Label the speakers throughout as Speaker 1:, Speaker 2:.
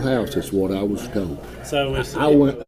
Speaker 1: house is what I was told.
Speaker 2: So it's
Speaker 1: I went.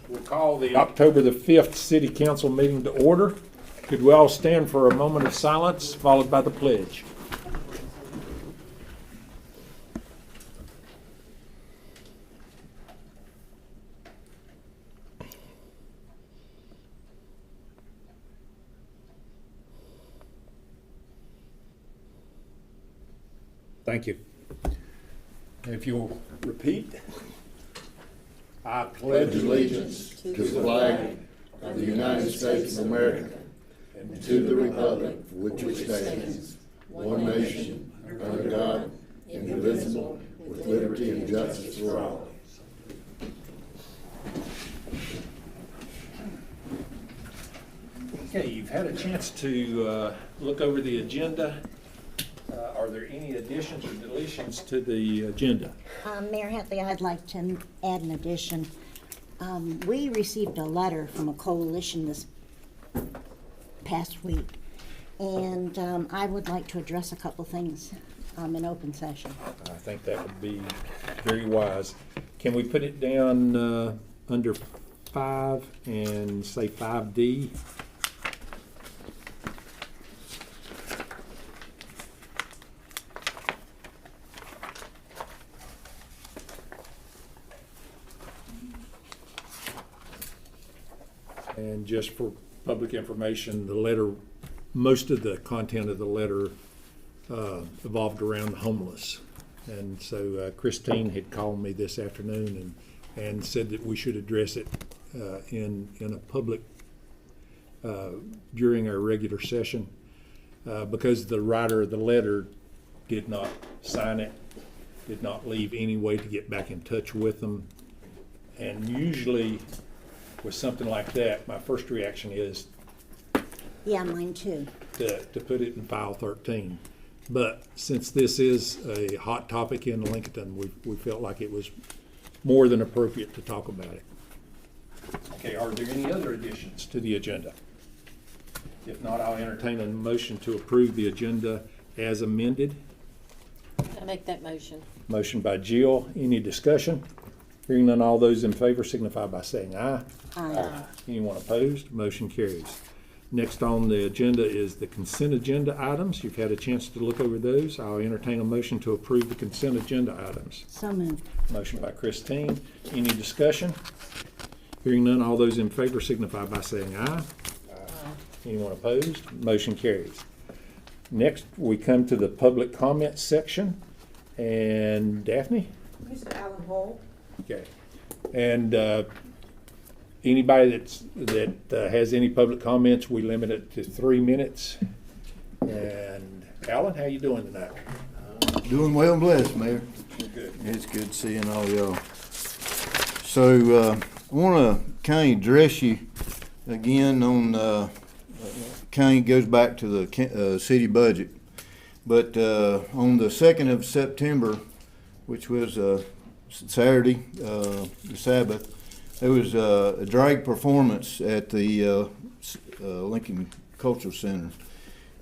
Speaker 2: We'll call the October the 5th City Council meeting to order. Could we all stand for a moment of silence, followed by the pledge? Thank you. If you'll repeat. I
Speaker 1: Pledge allegiance to the flag of the United States of America and to the republic for which it stands, one nation, under God, indivisible, with liberty and justice for all.
Speaker 2: Okay, you've had a chance to look over the agenda. Are there any additions or deletions to the agenda?
Speaker 3: Mayor Hatley, I'd like to add an addition. We received a letter from a coalition this past week, and I would like to address a couple things in open session.
Speaker 2: I think that would be very wise. Can we put it down under 5 and say 5D? And just for public information, the letter, most of the content of the letter evolved around the homeless. And so Christine had called me this afternoon and said that we should address it in a public during our regular session because the writer of the letter did not sign it, did not leave any way to get back in touch with them. And usually with something like that, my first reaction is
Speaker 3: Yeah, mine too.
Speaker 2: to put it in file 13. But since this is a hot topic in Lincolnton, we felt like it was more than appropriate to talk about it. Okay, are there any other additions to the agenda? If not, I'll entertain a motion to approve the agenda as amended.
Speaker 4: I make that motion.
Speaker 2: Motion by Jill. Any discussion? Hearing none, all those in favor signify by saying aye.
Speaker 3: Aye.
Speaker 2: Anyone opposed? Motion carries. Next on the agenda is the consent agenda items. You've had a chance to look over those. I'll entertain a motion to approve the consent agenda items.
Speaker 3: So moved.
Speaker 2: Motion by Christine. Any discussion? Hearing none, all those in favor signify by saying aye. Anyone opposed? Motion carries. Next, we come to the public comment section. And Daphne?
Speaker 5: Mr. Alan Hall.
Speaker 2: Okay. And anybody that has any public comments, we limit it to 3 minutes. And Alan, how you doing tonight?
Speaker 6: Doing well and blessed, Mayor.
Speaker 2: Good.
Speaker 6: It's good seeing all y'all. So I want to kind of address you again on kind of goes back to the city budget. But on the 2nd of September, which was Saturday, the Sabbath, there was a drag performance at the Lincoln Cultural Center.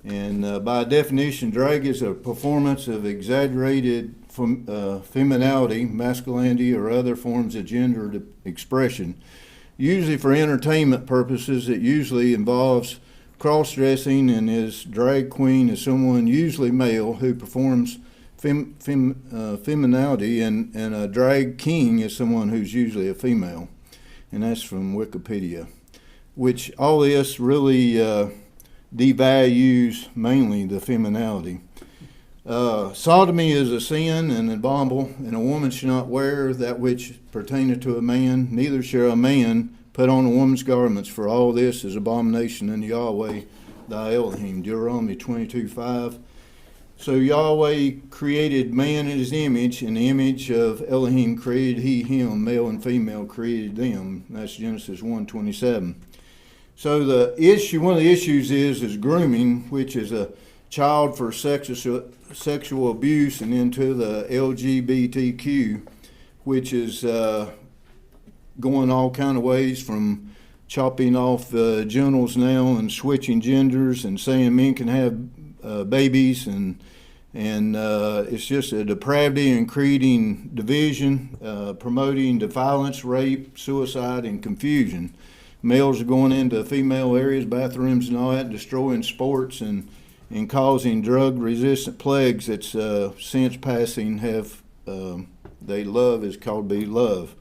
Speaker 6: And by definition, drag is a performance of exaggerated femininity, masculinity, or other forms of gender expression. Usually for entertainment purposes, it usually involves cross-dressing, and his drag queen is someone usually male who performs femininity, and a drag king is someone who's usually a female. And that's from Wikipedia, which all this really devalues mainly the femininity. Sodomy is a sin and abominable, and a woman shall not wear that which pertaineth to a man, neither shall a man put on a woman's garments, for all this is abomination unto Yahweh thy Elohim. Deuteronomy 22:5. So Yahweh created man in his image, in the image of Elohim created he him, male and female created them. That's Genesis 1:27. So one of the issues is grooming, which is a child for sexual abuse, and into the LGBTQ, which is going all kind of ways, from chopping off genitals now and switching genders and saying men can have babies, and And it's just a depravity and creating division, promoting the violence, rape, suicide, and confusion. Males are going into female areas, bathrooms, and all that, destroying sports and causing drug-resistant plagues that's since passing have they love is called be love.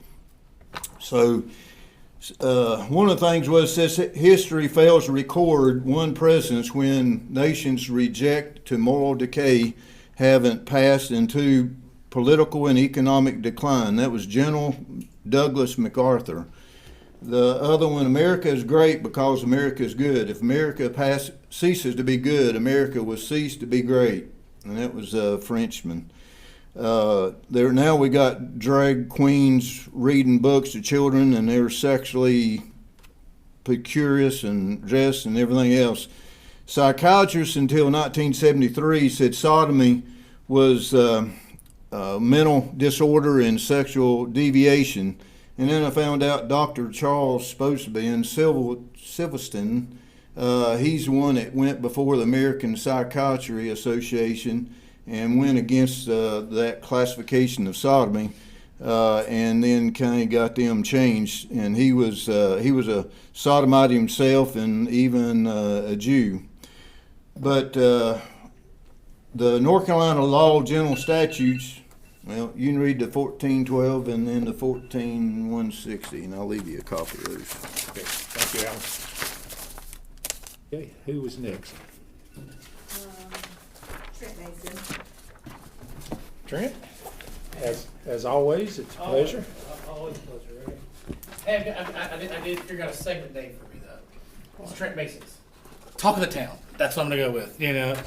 Speaker 6: So one of the things was this: history fails to record one presence when nations reject to moral decay, haven't passed into political and economic decline. That was General Douglas MacArthur. The other one, America is great because America is good. If America ceases to be good, America will cease to be great. And that was a Frenchman. Now we got drag queens reading books to children, and they're sexually precarious and dressed and everything else. Psychiatrists until 1973 said sodomy was mental disorder and sexual deviation. And then I found out Dr. Charles supposed to be in Silverstein. He's the one that went before the American Psychiatry Association and went against that classification of sodomy, and then kind of got them changed. And he was a sodomite himself and even a Jew. But the North Carolina Law General Statutes, well, you can read the 1412 and then the 14160, and I'll leave you a copy of those.
Speaker 2: Okay, thank you, Alan. Okay, who was next?
Speaker 5: Trent Mason.
Speaker 2: Trent? As always, it's a pleasure.
Speaker 7: Always a pleasure, right? Hey, I did figure out a segment name for me, though. It's Trent Mason's Talk of the Town. That's what I'm going to go with. You know,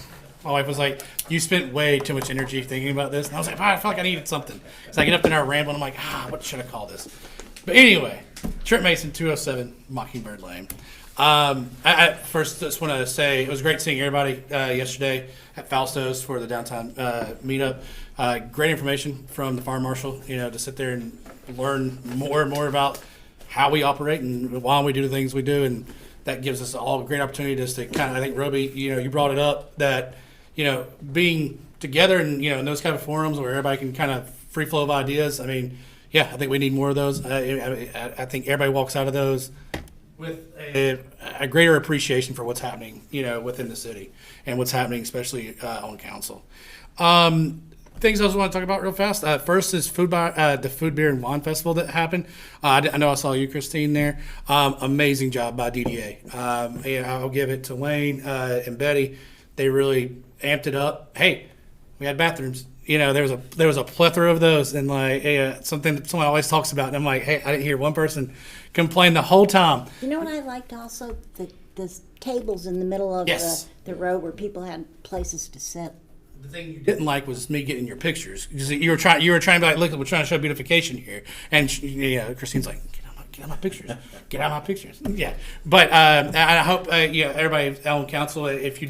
Speaker 7: my wife was like, you spent way too much energy thinking about this. And I was like, I felt like I needed something. So I get up there and ramble, and I'm like, what should I call this? But anyway, Trent Mason, 207 Mockingbird Lane. I first just want to say it was great seeing everybody yesterday at Fausto's for the downtown meetup. Great information from the fire marshal, to sit there and learn more and more about how we operate and why we do the things we do. And that gives us all a great opportunity just to kind of, I think, Roby, you brought it up that, being together and, in those kind of forums where everybody can kind of free flow of ideas. I mean, yeah, I think we need more of those. I think everybody walks out of those with a greater appreciation for what's happening, within the city and what's happening, especially on council. Things I also want to talk about real fast. First is the Food, Beer, and Wine Festival that happened. I know I saw you, Christine, there. Amazing job by DDA. I'll give it to Wayne and Betty. They really amped it up. Hey, we had bathrooms. There was a plethora of those, and something that someone always talks about. And I'm like, hey, I didn't hear one person complain the whole time.
Speaker 3: You know what I liked also? The tables in the middle of
Speaker 7: Yes.
Speaker 3: the road where people had places to sit.
Speaker 7: The thing you didn't like was me getting your pictures. You were trying to be like, look, we're trying to show beautification here, and Christine's like, get out my pictures, get out my pictures. Yeah, but I hope everybody on council, if you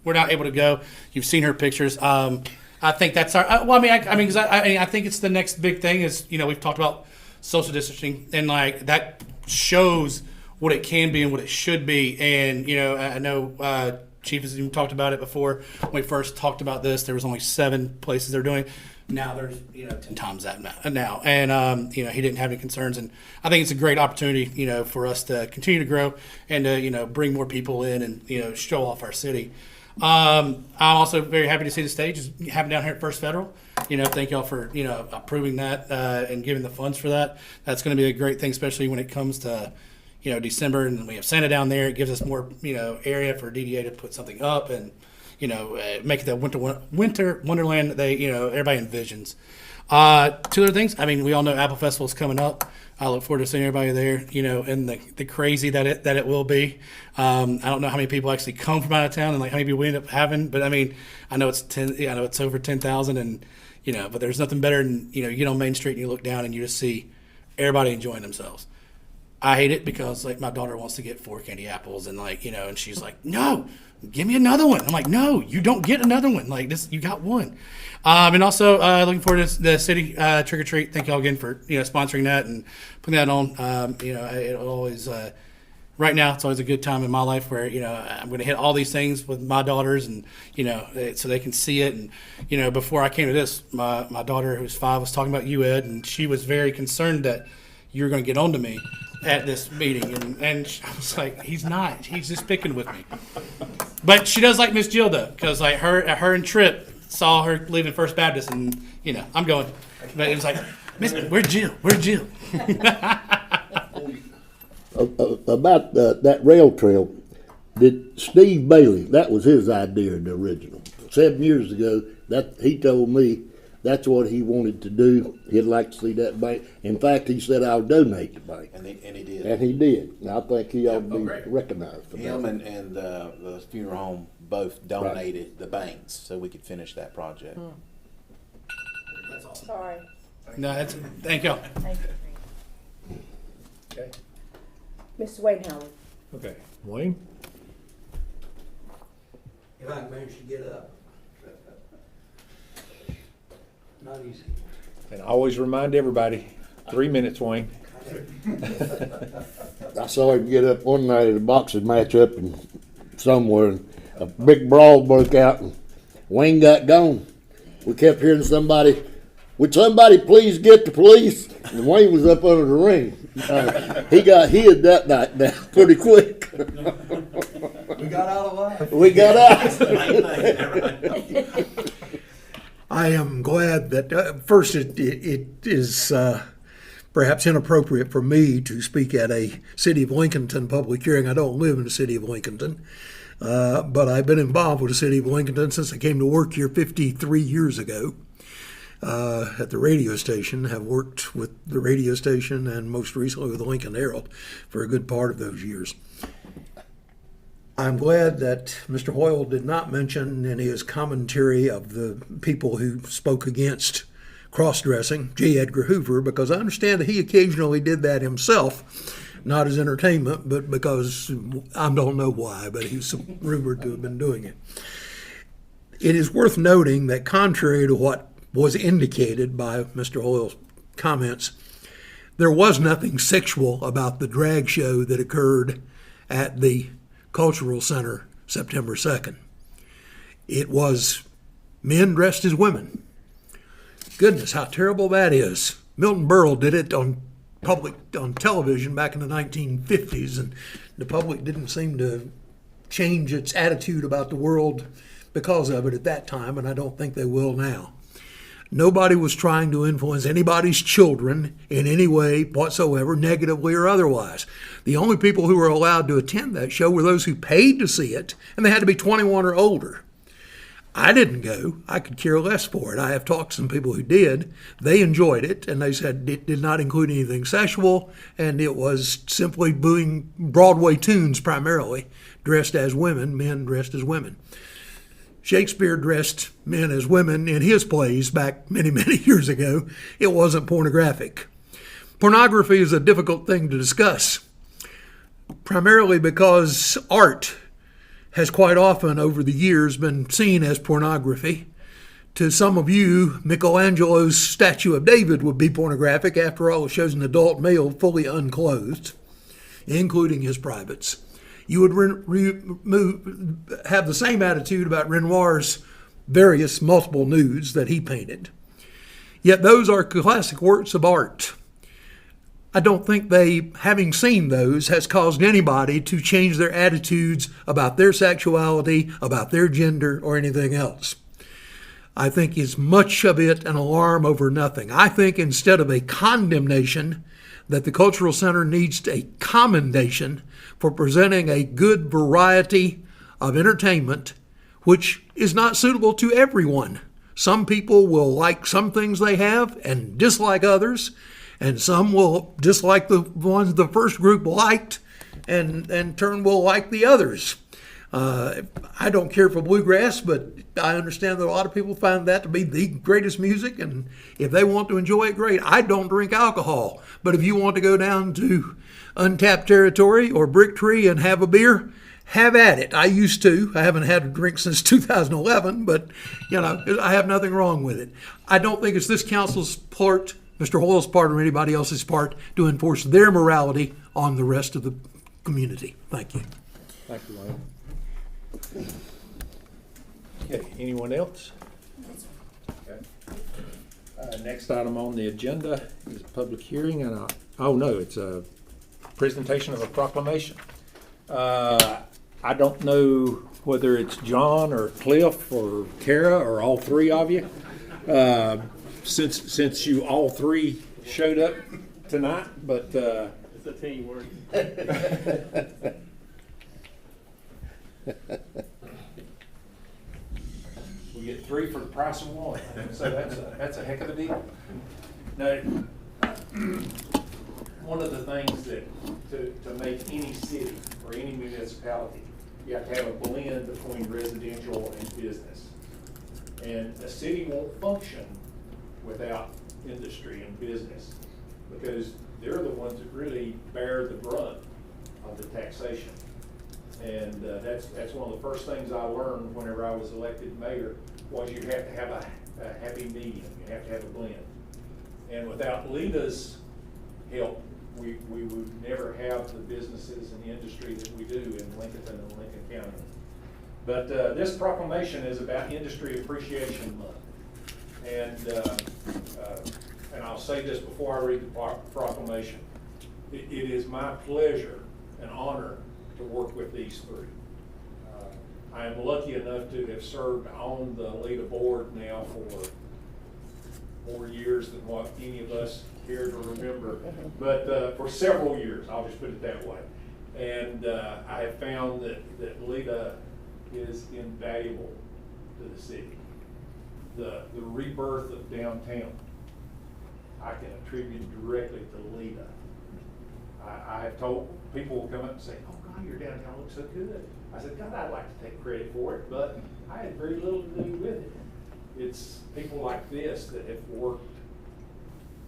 Speaker 7: were not able to go, you've seen her pictures. I think that's our. Because I think it's the next big thing is we've talked about social distancing and that shows what it can be and what it should be. And I know Chief has even talked about it before. When we first talked about this, there was only 7 places they're doing. Now there's 10 times that now, and he didn't have any concerns. And I think it's a great opportunity for us to continue to grow and to bring more people in and show off our city. I'm also very happy to see the stage is happening down here at First Federal. Thank y'all for approving that and giving the funds for that. That's going to be a great thing, especially when it comes to December, and we have Santa down there. It gives us more area for DDA to put something up and make it the winter wonderland that they everybody envisions. 2 other things. We all know Apple Festival is coming up. I look forward to seeing everybody there, and the crazy that it will be. I don't know how many people actually come from out of town and how many people we end up having, but I know it's 10. I know it's over 10,000, and but there's nothing better than you get on Main Street and you look down and you just see everybody enjoying themselves. I hate it because my daughter wants to get 4 candy apples and and she's like, no, give me another one. I'm like, no, you don't get another one. This, you got one. And also looking forward to the city trick or treat. Thank y'all again for sponsoring that and putting that on. It always right now it's always a good time in my life where, I'm going to hit all these things with my daughters and, so they can see it. And, before I came to this, my daughter who's 5 was talking about you, Ed, and she was very concerned that you were going to get on to me at this meeting. And I was like, he's not. He's just picking with me. But she does like Miss Jill, though, because like her and Tripp saw her leaving First Baptist, and, I'm going. But it was like, where's Jill? Where's Jill?
Speaker 1: About that rail trail, did Steve Bailey, that was his idea, the original. 7 years ago, that he told me that's what he wanted to do. He'd like to see that bank. In fact, he said, I'll donate the bank.
Speaker 5: And he did.
Speaker 1: And he did. And I think he ought to be recognized for
Speaker 5: Him
Speaker 1: that.
Speaker 5: and the funeral home both donated the banks so we could finish that project.
Speaker 4: Sorry.
Speaker 7: No, thank y'all.
Speaker 2: Okay.
Speaker 4: Mr. Wayne Howard.
Speaker 2: Okay. Wayne?
Speaker 8: If I can manage to get up. Not easy.
Speaker 2: And I always remind everybody, 3 minutes, Wayne.
Speaker 1: I saw him get up one night at a boxing match up in somewhere, and a big brawl broke out, and Wayne got gone. We kept hearing somebody, would somebody please get the police? And Wayne was up under the ring. He got hid that night down pretty quick.
Speaker 8: We got out alive.
Speaker 1: We got out.
Speaker 8: I am glad that, first, it is perhaps inappropriate for me to speak at a City of Lincolnton public hearing. I don't live in the City of Lincolnton, but I've been involved with the City of Lincolnton since I came to work here 53 years ago at the radio station, have worked with the radio station and most recently with the Lincoln Herald for a good part of those years. I'm glad that Mr. Hoyle did not mention in his commentary of the people who spoke against cross-dressing, J. Edgar Hoover, because I understand that he occasionally did that himself, not as entertainment, but because I don't know why, but he's rumored to have been doing it. It is worth noting that contrary to what was indicated by Mr. Hoyle's comments, there was nothing sexual about the drag show that occurred at the Cultural Center September 2nd. It was men dressed as women. Goodness, how terrible that is. Milton Berle did it on television back in the 1950s, and the public didn't seem to change its attitude about the world because of it at that time, and I don't think they will now. Nobody was trying to influence anybody's children in any way whatsoever, negatively or otherwise. The only people who were allowed to attend that show were those who paid to see it, and they had to be 21 or older. I didn't go. I could care less for it. I have talked to some people who did. They enjoyed it, and they said it did not include anything sexual, and it was simply booing Broadway tunes primarily, dressed as women, men dressed as women. Shakespeare dressed men as women in his plays back many, many years ago. It wasn't pornographic. Pornography is a difficult thing to discuss, primarily because art has quite often over the years been seen as pornography. To some of you, Michelangelo's statue of David would be pornographic. After all, it shows an adult male fully unclothed, including his privates. You would have the same attitude about Renoir's various multiple nudes that he painted. Yet those are classic works of art. I don't think having seen those, has caused anybody to change their attitudes about their sexuality, about their gender, or anything else. I think is much of it an alarm over nothing. I think instead of a condemnation, that the Cultural Center needs a commendation for presenting a good variety of entertainment, which is not suitable to everyone. Some people will like some things they have and dislike others, and some will dislike the ones the first group liked and in turn will like the others. I don't care for bluegrass, but I understand that a lot of people find that to be the greatest music, and if they want to enjoy it, great. I don't drink alcohol, but if you want to go down to Untapped Territory or Brick Tree and have a beer, have at it. I used to. I haven't had a drink since 2011, but, I have nothing wrong with it. I don't think it's this council's part, Mr. Hoyle's part, or anybody else's part to enforce their morality on the rest of the community. Thank you.
Speaker 2: Thank you, Wayne. Okay, anyone else? Okay. Next item on the agenda is a public hearing, and it's a presentation of a proclamation. I don't know whether it's John or Cliff or Kara or all three of you. Since you all three showed up tonight, but
Speaker 9: it's a teamwork.
Speaker 2: we get three for the price of one, so that's a heck of a deal. Now, one of the things that to make any city or any municipality, you have to have a blend between residential and business. And a city won't function without industry and business, because they're the ones that really bear the brunt of the taxation. And that's one of the first things I learned whenever I was elected mayor, was you have to have a happy medium. You have to have a blend. And without Lita's help, we would never have the businesses and the industry that we do in Lincolnton and Lincoln County. But this proclamation is about Industry Appreciation Month. And I'll say this before I read the proclamation. It is my pleasure and honor to work with these three. I am lucky enough to have served on the Lita board now for more years than what any of us care to remember, but for several years, I'll just put it that way. And I have found that Lita is invaluable to the city. The rebirth of downtown, I can attribute directly to Lita. I have told people will come up and say, "Oh God, your downtown looks so good." I said, "God, I'd like to take credit for it, but I had very little to do with it." It's people like this that have worked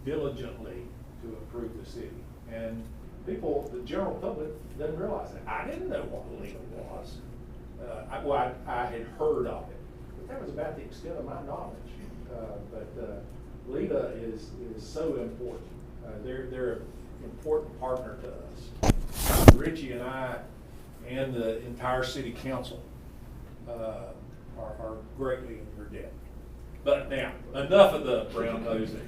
Speaker 2: diligently to improve the city. And people, the general public, doesn't realize that. I didn't know what Lita was. I had heard of it, but that was about the extent of my knowledge. But Lita is so important. They're an important partner to us. Richie and I and the entire city council are greatly in your debt. But now, enough of the brown nosing.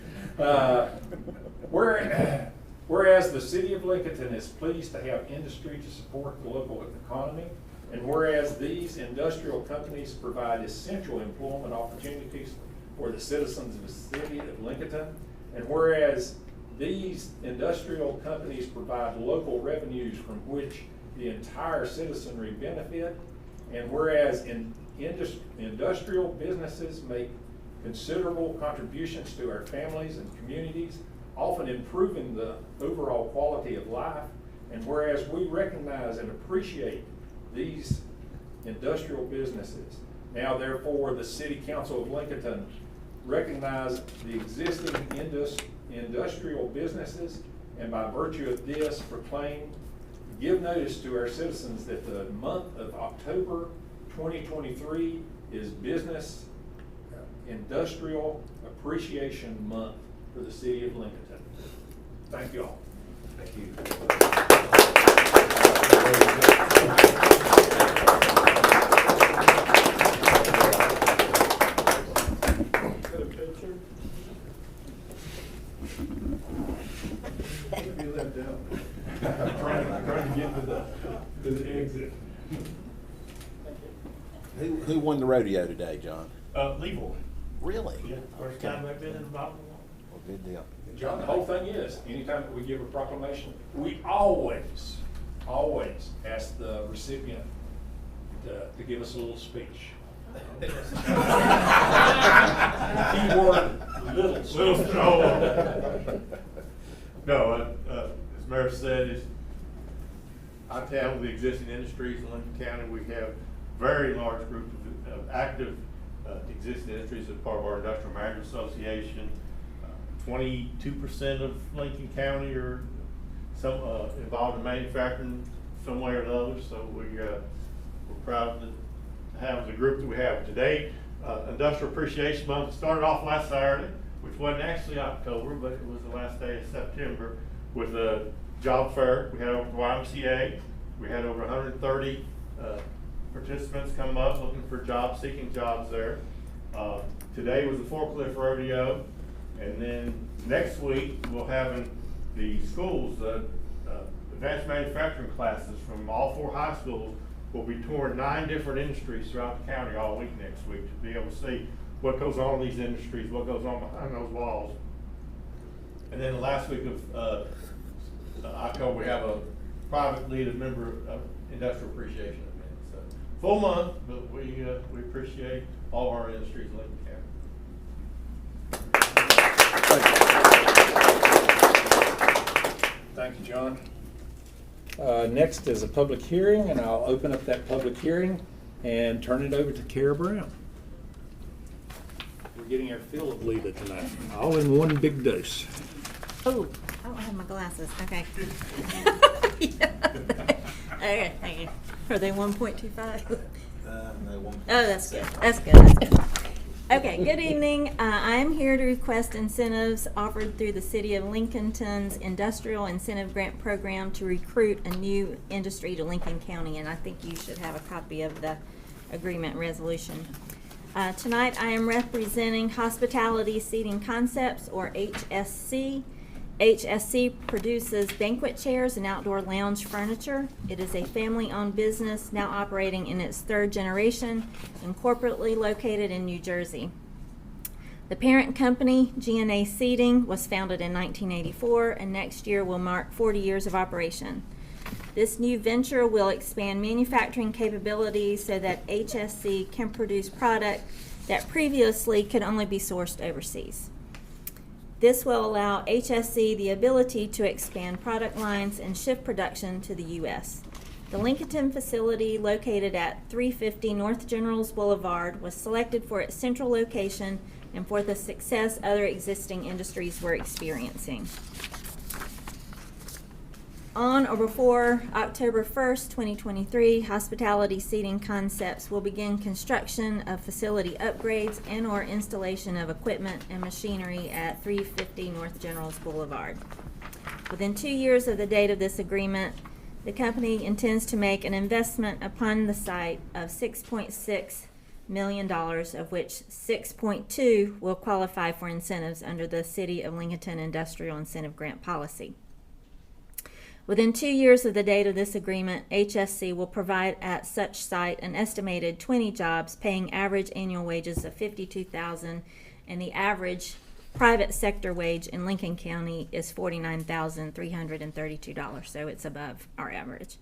Speaker 2: Whereas the city of Lincolnton is pleased to have industry to support the local economy, and whereas these industrial companies provide essential employment opportunities for the citizens of the city of Lincolnton, and whereas these industrial companies provide local revenues from which the entire citizenry benefit, and whereas industrial businesses make considerable contributions to our families and communities, often improving the overall quality of life, and whereas we recognize and appreciate these industrial businesses, now therefore the City Council of Lincolnton recognize the existing industrial businesses, and by virtue of this give notice to our citizens that the month of October 2023 is Business Industrial Appreciation Month for the city of Lincolnton. Thank you all. Thank you. Trying to get to the exit.
Speaker 5: Who won the rodeo today, John?
Speaker 9: Leroy.
Speaker 5: Really?
Speaker 9: Yeah, first time I've been involved.
Speaker 5: Well, good deal.
Speaker 2: John, the whole thing is, anytime that we give a proclamation, we always ask the recipient to give us a little speech. Keyword, little speech.
Speaker 9: No, as Mayor said, our town with the existing industries in Lincoln County, we have very large group of active existing industries as part of our Industrial Management Association. 22% of Lincoln County are involved in manufacturing some way or another. So we're proud to have the group that we have today. Industrial Appreciation Month started off last Saturday, which wasn't actually October, but it was the last day of September, with a job fair we had over at the YMCA. We had over 130 participants come up looking for jobs, seeking jobs there. Today was the forklift rodeo, and then next week we'll have the schools, advanced manufacturing classes from all 4 high schools will be touring 9 different industries throughout the county all week next week to be able to see what goes on in these industries, what goes on behind those walls. And then the last week of October, we have a private lead member of industrial appreciation event. So full month, but we appreciate all of our industries in Lincoln County.
Speaker 2: Thank you, John. Next is a public hearing, and I'll open up that public hearing and turn it over to Kara Brown. We're getting our fill of Lita tonight, all in one big dose.
Speaker 10: Oh, I don't have my glasses. Okay. Okay, thank you. Are they 1.25?
Speaker 5: No,
Speaker 10: Oh, that's good. That's good. That's good. Okay, good evening. I am here to request incentives offered through the City of Lincolnton's Industrial Incentive Grant Program to recruit a new industry to Lincoln County, and I think you should have a copy of the agreement resolution. Tonight I am representing Hospitality Seating Concepts, or HSC. HSC produces banquet chairs and outdoor lounge furniture. It is a family-owned business now operating in its 3rd generation and corporately located in New Jersey. The parent company, G&A Seating, was founded in 1984 and next year will mark 40 years of operation. This new venture will expand manufacturing capabilities so that HSC can produce product that previously could only be sourced overseas. This will allow HSC the ability to expand product lines and shift production to the U.S. The Lincolnton facility, located at 350 North Generals Boulevard, was selected for its central location and for the success other existing industries were experiencing. On or before October 1st, 2023, Hospitality Seating Concepts will begin construction of facility upgrades and or installation of equipment and machinery at 350 North Generals Boulevard. Within 2 years of the date of this agreement, the company intends to make an investment upon the site of $6.6 million, of which $6.2 will qualify for incentives under the City of Lincolnton Industrial Incentive Grant Policy. Within 2 years of the date of this agreement, HSC will provide at such site an estimated 20 jobs paying average annual wages of $52,000, and the average private sector wage in Lincoln County is $49,332, so it's above our average.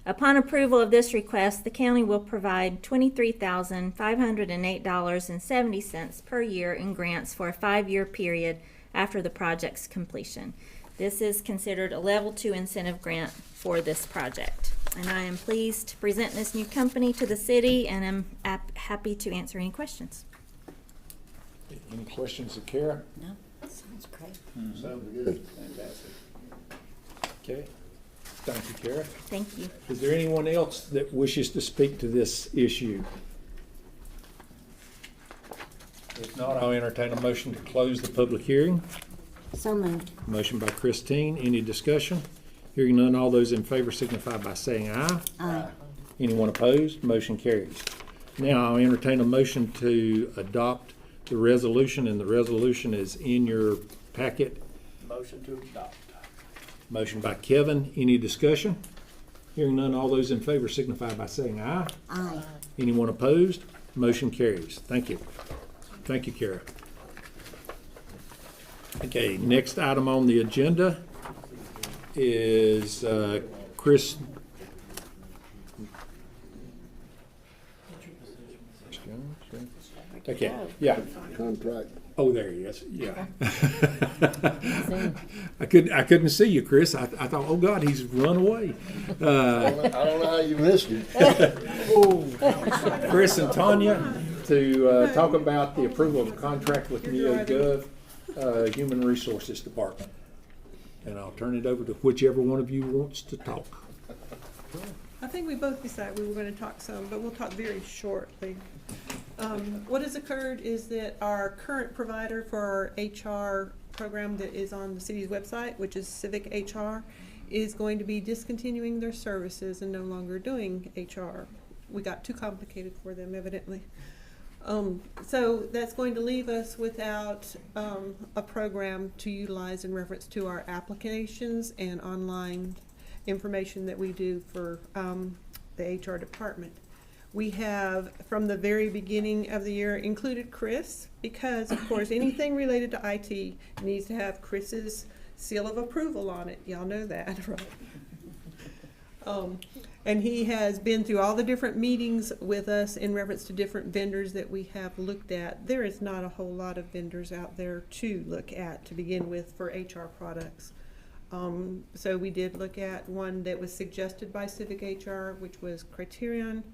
Speaker 10: Upon approval of this request, the county will provide $23,508.70 per year in grants for a 5-year period after the project's completion. This is considered a level 2 incentive grant for this project. And I am pleased to present this new company to the city, and I'm happy to answer any questions.
Speaker 2: Any questions of Kara?
Speaker 3: No, that sounds great.
Speaker 1: Sounds good.
Speaker 2: Fantastic. Okay. Thank you, Kara.
Speaker 10: Thank you.
Speaker 2: Is there anyone else that wishes to speak to this issue? If not, I'll entertain a motion to close the public hearing.
Speaker 3: So moved.
Speaker 2: Motion by Christine. Any discussion? Hearing none, all those in favor signify by saying aye.
Speaker 3: Aye.
Speaker 2: Anyone opposed? Motion carries. Now I'll entertain a motion to adopt the resolution, and the resolution is in your packet.
Speaker 5: Motion to adopt.
Speaker 2: Motion by Kevin. Any discussion? Hearing none, all those in favor signify by saying aye.
Speaker 3: Aye.
Speaker 2: Anyone opposed? Motion carries. Thank you. Thank you, Kara. Okay, next item on the agenda is Chris. Okay, yeah.
Speaker 1: Contract.
Speaker 2: Oh, there he is. Yeah. I couldn't see you, Chris. I thought, oh God, he's run away.
Speaker 1: I don't know how you missed it.
Speaker 2: Chris and Tanya to talk about the approval of a contract with NeoGov Human Resources Department. And I'll turn it over to whichever one of you wants to talk.
Speaker 11: I think we both decided we were going to talk some, but we'll talk very shortly. What has occurred is that our current provider for our HR program that is on the city's website, which is Civic HR, is going to be discontinuing their services and no longer doing HR. We got too complicated for them, evidently. So that's going to leave us without a program to utilize in reference to our applications and online information that we do for the HR department. We have, from the very beginning of the year, included Chris because, of course, anything related to IT needs to have Chris's seal of approval on it. Y'all know that, right? And he has been through all the different meetings with us in reference to different vendors that we have looked at. There is not a whole lot of vendors out there to look at to begin with for HR products. So we did look at one that was suggested by Civic HR, which was Criterion.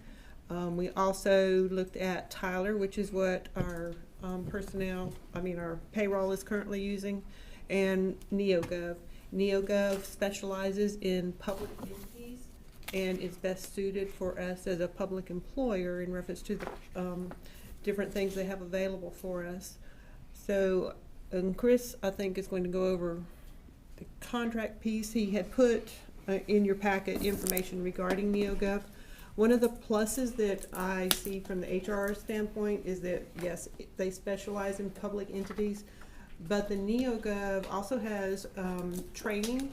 Speaker 11: We also looked at Tyler, which is what our our payroll is currently using, and NeoGov. NeoGov specializes in public entities and is best suited for us as a public employer in reference to the different things they have available for us. So, Chris, I think, is going to go over the contract piece. He had put in your packet information regarding NeoGov. One of the pluses that I see from the HR standpoint is that, yes, they specialize in public entities, but the NeoGov also has training,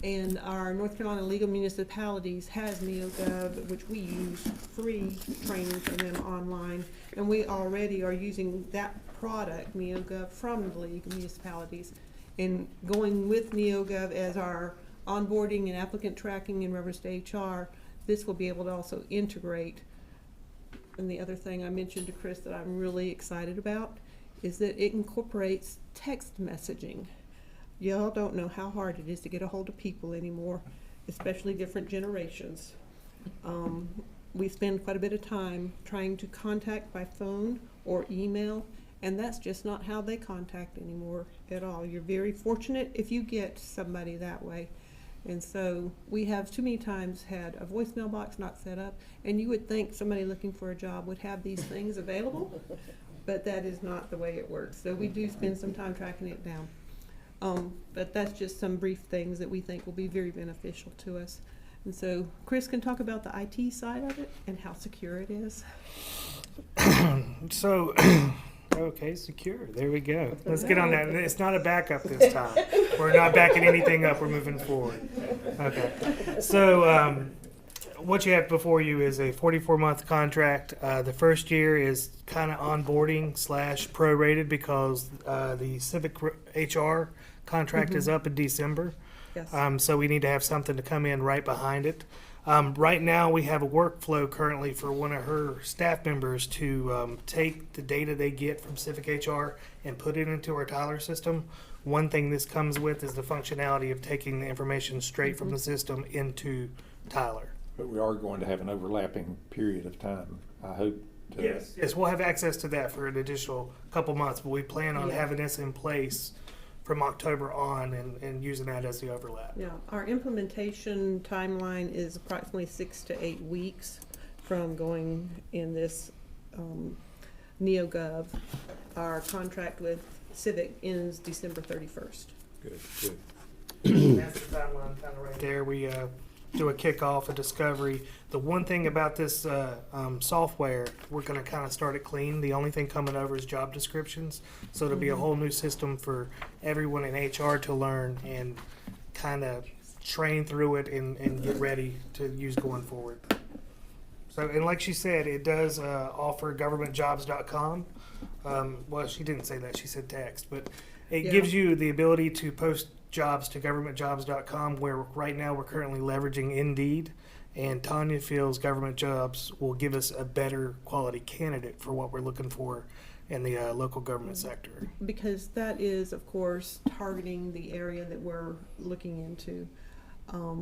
Speaker 11: and our North Carolina Legal Municipalities has NeoGov, which we use free training from them online, and we already are using that product, NeoGov, from the Legal Municipalities, and going with NeoGov as our onboarding and applicant tracking in reference to HR. This will be able to also integrate. And the other thing I mentioned to Chris that I'm really excited about is that it incorporates text messaging. Y'all don't know how hard it is to get a hold of people anymore, especially different generations. We spend quite a bit of time trying to contact by phone or email, and that's just not how they contact anymore at all. You're very fortunate if you get somebody that way. And so we have too many times had a voicemail box not set up, and you would think somebody looking for a job would have these things available, but that is not the way it works. So we do spend some time tracking it down. But that's just some brief things that we think will be very beneficial to us. And so Chris can talk about the IT side of it and how secure it is.
Speaker 12: So, okay, secure. There we go. Let's get on that. It's not a backup this time. We're not backing anything up. We're moving forward. Okay. So, what you have before you is a 44-month contract. The first year is kind of onboarding / prorated because the Civic HR contract is up in December.
Speaker 11: Yes.
Speaker 12: So we need to have something to come in right behind it. Right now, we have a workflow currently for one of her staff members to take the data they get from Civic HR and put it into our Tyler system. One thing this comes with is the functionality of taking the information straight from the system into Tyler.
Speaker 2: But we are going to have an overlapping period of time, I hope.
Speaker 12: Yes, we'll have access to that for an additional couple months, but we plan on having this in place from October on and using that as the overlap.
Speaker 11: Yeah, our implementation timeline is approximately 6 to 8 weeks from going in this NeoGov. Our contract with Civic ends December 31st.
Speaker 2: Good.
Speaker 12: That's the timeline kind of right there. We do a kickoff, a discovery. The one thing about this software, we're going to kind of start it clean. The only thing coming over is job descriptions. So it'll be a whole new system for everyone in HR to learn and kind of train through it and get ready to use going forward. So, and like she said, it does offer governmentjobs.com. Well, she didn't say that. She said text. But it gives you the ability to post jobs to governmentjobs.com, where right now we're currently leveraging Indeed, and Tanya feels Government Jobs will give us a better quality candidate for what we're looking for in the local government sector.
Speaker 11: Because that is, of course, targeting the area that we're looking into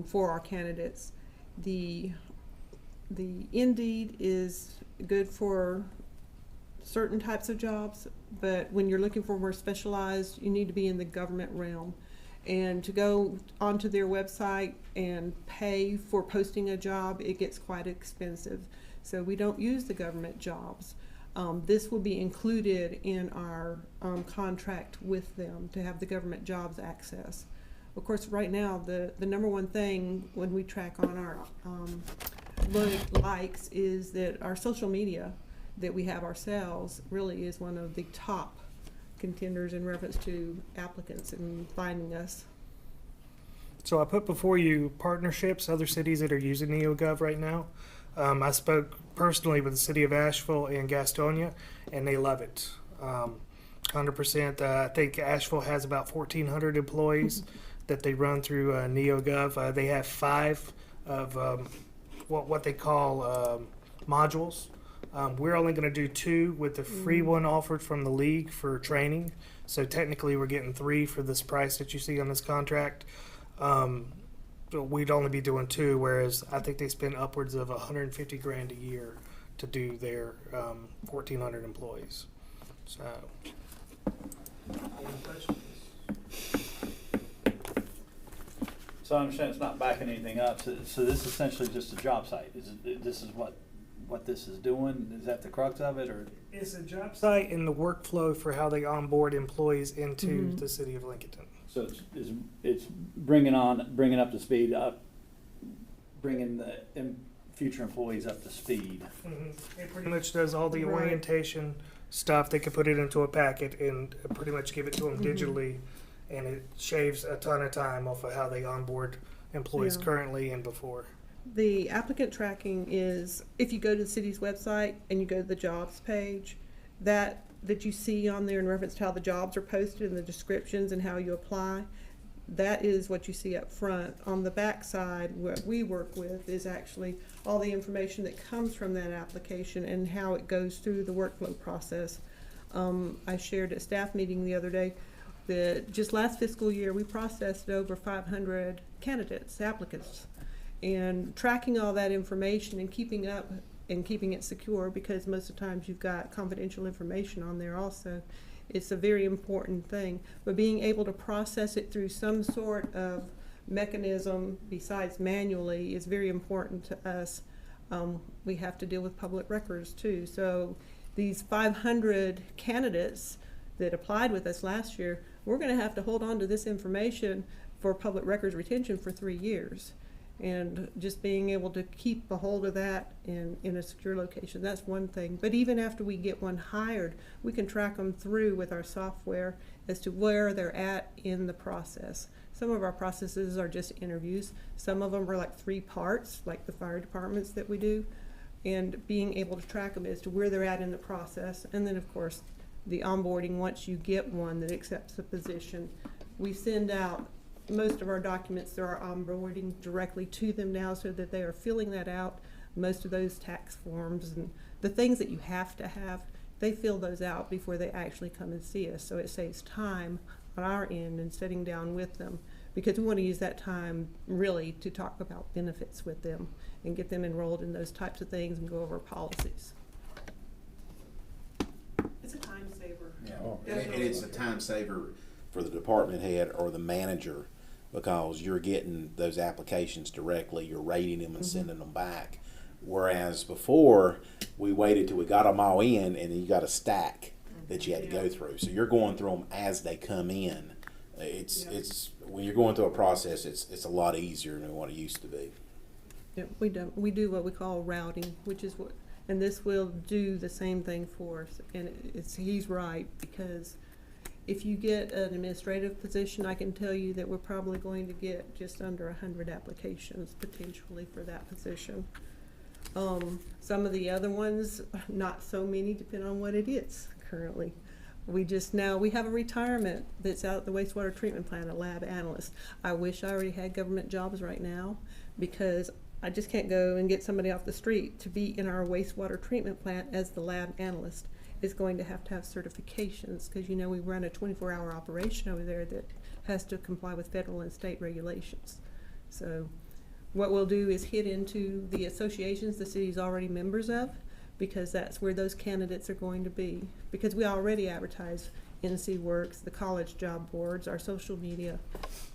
Speaker 11: for our candidates. The Indeed is good for certain types of jobs, but when you're looking for more specialized, you need to be in the government realm. And to go onto their website and pay for posting a job, it gets quite expensive. So we don't use the government jobs. This will be included in our contract with them to have the government jobs access. Of course, right now, the number one thing when we track on our likes is that our social media that we have ourselves really is one of the top contenders in reference to applicants and finding us.
Speaker 12: So I put before you partnerships, other cities that are using NeoGov right now. I spoke personally with the city of Asheville and Gastonia, and they love it. 100%. I think Asheville has about 1,400 employees that they run through NeoGov. They have 5 of what they call modules. We're only going to do 2 with the free one offered from the league for training. So technically we're getting 3 for this price that you see on this contract. We'd only be doing 2, whereas I think they spend upwards of $150,000 a year to do their 1,400 employees. So, any questions?
Speaker 13: So I understand it's not backing anything up. So this is essentially just a job site. This is what this is doing? Is that the crux of it, or?
Speaker 12: It's a job site and the workflow for how they onboard employees into the city of Lincolnton.
Speaker 13: So it's bringing up to speed, bringing the future employees up to speed.
Speaker 12: It pretty much does all the orientation stuff. They can put it into a packet and pretty much give it to them digitally, and it shaves a ton of time off of how they onboard employees currently and before.
Speaker 11: The applicant tracking is, if you go to the city's website and you go to the jobs page, that you see on there in reference to how the jobs are posted and the descriptions and how you apply, that is what you see up front. On the back side, what we work with is actually all the information that comes from that application and how it goes through the workflow process. I shared at staff meeting the other day that just last fiscal year we processed over 500 applicants, and tracking all that information and keeping up and keeping it secure, because most of the times you've got confidential information on there also. It's a very important thing, but being able to process it through some sort of mechanism besides manually is very important to us. We have to deal with public records too. So these 500 candidates that applied with us last year, we're going to have to hold on to this information for public records retention for 3 years. And just being able to keep a hold of that in a secure location, that's one thing. But even after we get one hired, we can track them through with our software as to where they're at in the process. Some of our processes are just interviews. Some of them are like 3 parts, like the fire departments that we do. And being able to track them as to where they're at in the process. And then, of course, the onboarding once you get one that accepts the position. We send out most of our documents through our onboarding directly to them now, so that they are filling that out. Most of those tax forms and the things that you have to have, they fill those out before they actually come and see us. So it saves time on our end in sitting down with them, because we want to use that time really to talk about benefits with them and get them enrolled in those types of things and go over policies. It's a time saver.
Speaker 5: Yeah. And it's a time saver for the department head or the manager, because you're getting those applications directly, you're rating them and sending them back. Whereas before, we waited till we got them all in, and then you got a stack that you had to go through. So you're going through them as they come in. It's when you're going through a process, it's a lot easier than what it used to be.
Speaker 11: Yeah, we do what we call routing, which is what, and this will do the same thing for us. And he's right, because if you get an administrative position, I can tell you that we're probably going to get just under 100 applications potentially for that position. Some of the other ones, not so many, depending on what it is currently. We have a retirement that's out at the wastewater treatment plant, a lab analyst. I wish I already had government jobs right now, because I just can't go and get somebody off the street to be in our wastewater treatment plant as the lab analyst. Is going to have certifications, because we run a 24-hour operation over there that has to comply with federal and state regulations. So what we'll do is hit into the associations the city's already members of, because that's where those candidates are going to be. Because we already advertise NC Works, the college job boards, our social media,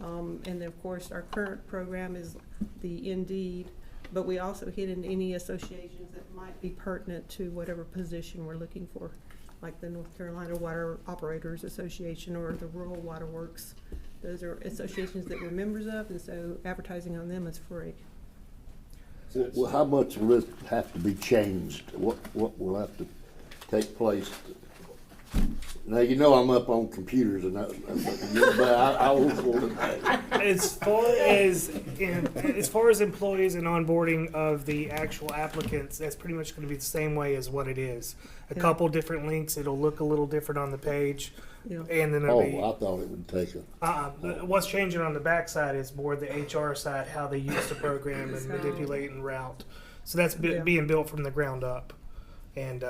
Speaker 11: and then of course our current program is the Indeed. But we also hit in any associations that might be pertinent to whatever position we're looking for, like the North Carolina Water Operators Association or the Rural Water Works Those are associations that we're members of, and so advertising on them is free.
Speaker 1: Well, how much will this have to be changed? What will have to take place? Now, you know I'm up on computers and that, but I was going
Speaker 12: As far as employees and onboarding of the actual applicants, that's pretty much going to be the same way as what it is. A couple different links. It'll look a little different on the page,
Speaker 11: Yeah.
Speaker 12: and then it'll be.
Speaker 1: I thought it would take a.
Speaker 12: What's changing on the backside is more the HR side, how they use the program and manipulate and route. So that's being built from the ground up, and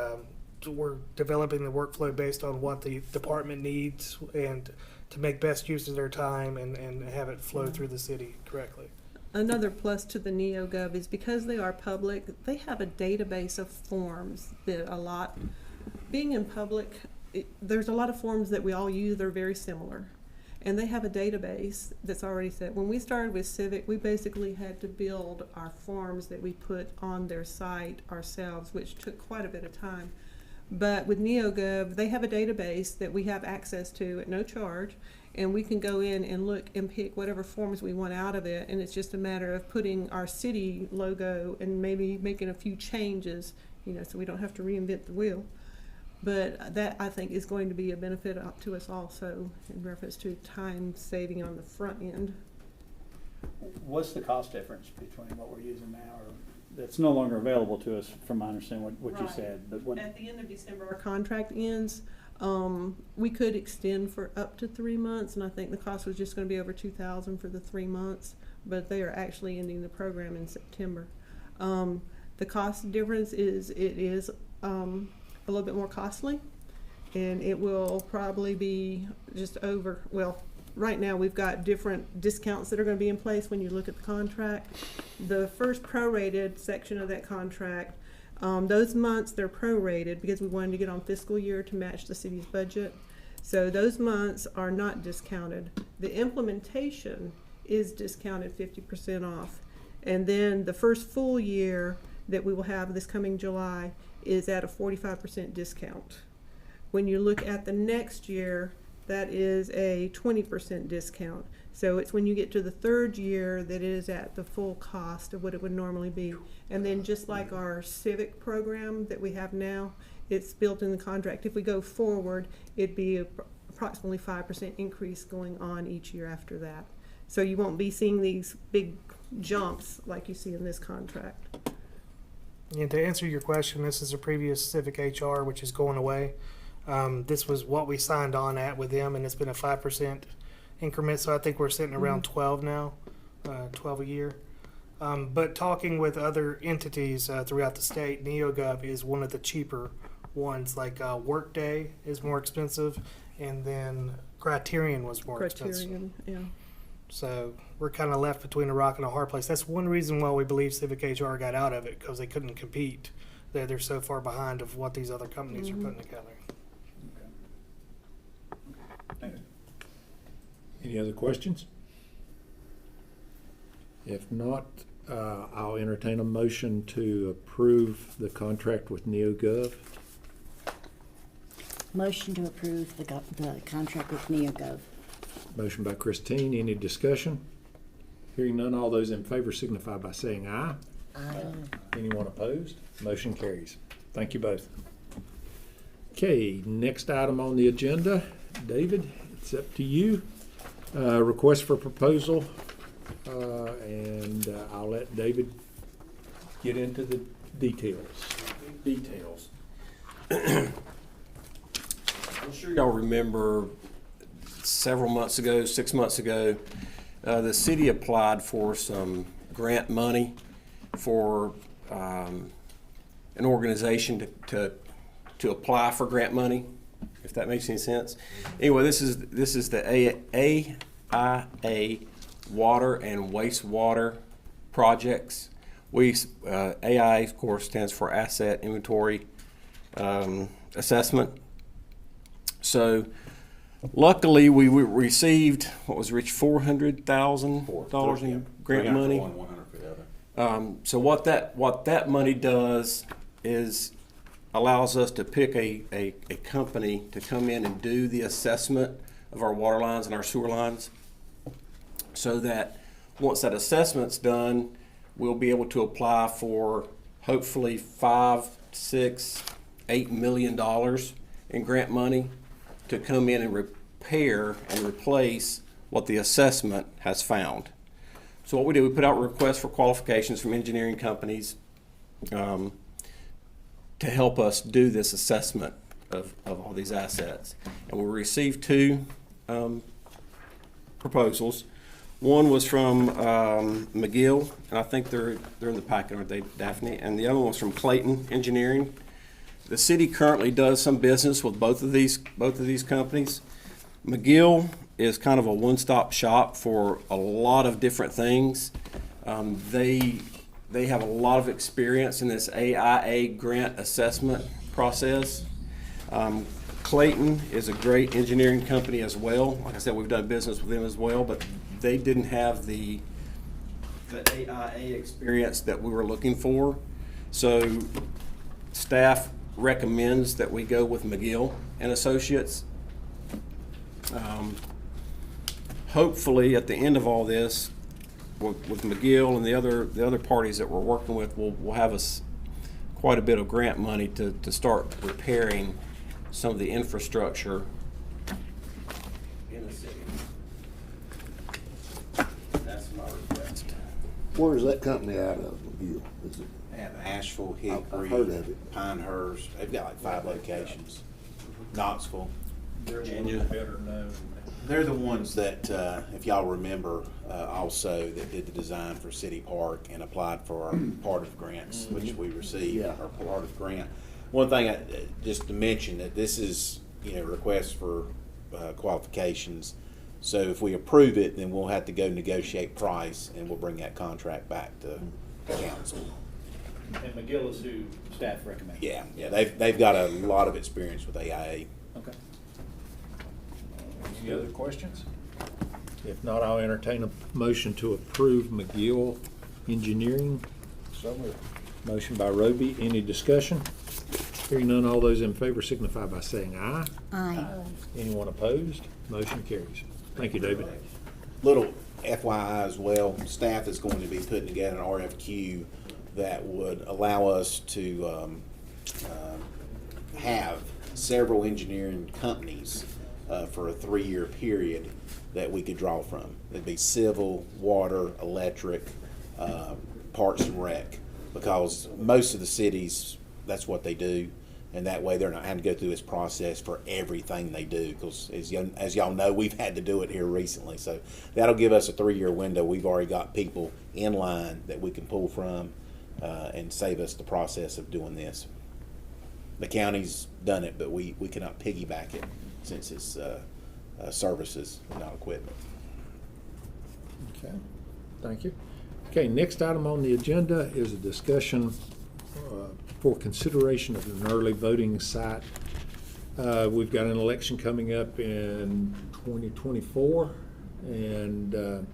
Speaker 12: we're developing the workflow based on what the department needs and to make best use of their time and have it flow through the city correctly.
Speaker 11: Another plus to the NeoGov is because they are public, they have a database of forms that being in public, there's a lot of forms that we all use that are very similar. And they have a database that's already set. When we started with Civic, we basically had to build our forms that we put on their site ourselves, which took quite a bit of time. But with NeoGov, they have a database that we have access to at no charge, and we can go in and look and pick whatever forms we want out of it, and it's just a matter of putting our city logo and maybe making a few changes, so we don't have to reinvent the wheel. But that, I think, is going to be a benefit up to us also in reference to time saving on the front end.
Speaker 13: What's the cost difference between what we're using now or that's no longer available to us, from my understanding what you said? But what,
Speaker 11: at the end of December, our contract ends. We could extend for up to 3 months, and I think the cost was just going to be over $2,000 for the 3 months. But they are actually ending the program in September. The cost difference is it is a little bit more costly, and it will probably be just over. Well, right now we've got different discounts that are going to be in place when you look at the contract. The first prorated section of that contract, those months they're prorated because we wanted to get on fiscal year to match the city's budget. So those months are not discounted. The implementation is discounted 50% off. And then the first full year that we will have this coming July is at a 45% discount. When you look at the next year, that is a 20% discount. So it's when you get to the third year that it is at the full cost of what it would normally be. And then just like our civic program that we have now, it's built in the contract. If we go forward, it'd be approximately 5% increase going on each year after that. So you won't be seeing these big jumps like you see in this contract.
Speaker 12: And to answer your question, this is a previous Civic HR, which is going away. This was what we signed on at with them, and it's been a 5% increment. So I think we're sitting around 12 now, 12 a year. But talking with other entities throughout the state, NeoGov is one of the cheaper ones. Like Workday is more expensive, and then Criterion was more expensive.
Speaker 11: Criterion, yeah.
Speaker 12: So we're kind of left between a rock and a hard place. That's one reason why we believe Civic HR got out of it, because they couldn't compete. They're so far behind of what these other companies are putting together.
Speaker 2: Any other questions? If not, I'll entertain a motion to approve the contract with NeoGov.
Speaker 3: Motion to approve the contract with NeoGov.
Speaker 2: Motion by Christine. Any discussion? Hearing none, all those in favor signify by saying aye.
Speaker 3: Aye.
Speaker 2: Anyone opposed? Motion carries. Thank you both. Okay, next item on the agenda. David, it's up to you. Request for proposal, and I'll let David get into the details.
Speaker 14: I'm sure y'all remember several months ago, 6 months ago, the city applied for some grant money for an organization to apply for grant money, if that makes any sense. Anyway, this is the AIA water and wastewater projects. AIA, of course, stands for Asset Inventory Assessment. So luckily, we received, what was Rich, $400,000 in grant money. So what that money does is allows us to pick a company to come in and do the assessment of our water lines and our sewer lines. so that once that assessment's done, we'll be able to apply for hopefully $5, $6, $8 million in grant money to come in and repair and replace what the assessment has found. So what we do, we put out requests for qualifications from engineering companies to help us do this assessment of all these assets. And we received two proposals. One was from McGill, and I think they're in the packet, aren't they, Daphne? And the other one was from Clayton Engineering. The city currently does some business with both of these companies. McGill is kind of a one-stop shop for a lot of different things. They have a lot of experience in this AIA grant assessment process. Clayton is a great engineering company as well. Like I said, we've done business with them as well, but they didn't have the AIA experience that we were looking for. So staff recommends that we go with McGill and Associates. Hopefully, at the end of all this, with McGill and the other parties that we're working with, we'll have quite a bit of grant money to start repairing some of the infrastructure in the city. That's my request.
Speaker 1: Where is that company out of, McGill? Is it?
Speaker 5: They have Asheville, Hickory,
Speaker 1: I've heard of it.
Speaker 5: Pinehurst. They've got like 5 locations. Knoxville.
Speaker 14: Virginia.
Speaker 2: Better known.
Speaker 5: They're the ones that, if y'all remember, also that did the design for City Park and applied for our part of grants, which we received,
Speaker 1: Yeah.
Speaker 5: our part of grant. One thing, just to mention that this is, requests for qualifications. So if we approve it, then we'll have to go negotiate price, and we'll bring that contract back to council.
Speaker 13: And McGill is who staff recommends.
Speaker 5: Yeah, they've got a lot of experience with AIA.
Speaker 13: Okay.
Speaker 2: Any other questions? If not, I'll entertain a motion to approve McGill Engineering.
Speaker 1: So moved.
Speaker 2: Motion by Roby. Any discussion? Hearing none, all those in favor signify by saying aye.
Speaker 3: Aye.
Speaker 2: Anyone opposed? Motion carries. Thank you, David.
Speaker 5: Little FYI as well, staff is going to be putting together an RFQ that would allow us to have several engineering companies for a 3-year period that we could draw from. It'd be civil, water, electric, parks and rec, because most of the cities, that's what they do, and that way they're not having to go through this process for everything they do, because as y'all know, we've had to do it here recently. So that'll give us a 3-year window. We've already got people in line that we can pull from and save us the process of doing this. The county's done it, but we cannot piggyback it since it's services, not equipment.
Speaker 2: Okay, thank you. Okay, next item on the agenda is a discussion for consideration of an early voting site. We've got an election coming up in 2024, and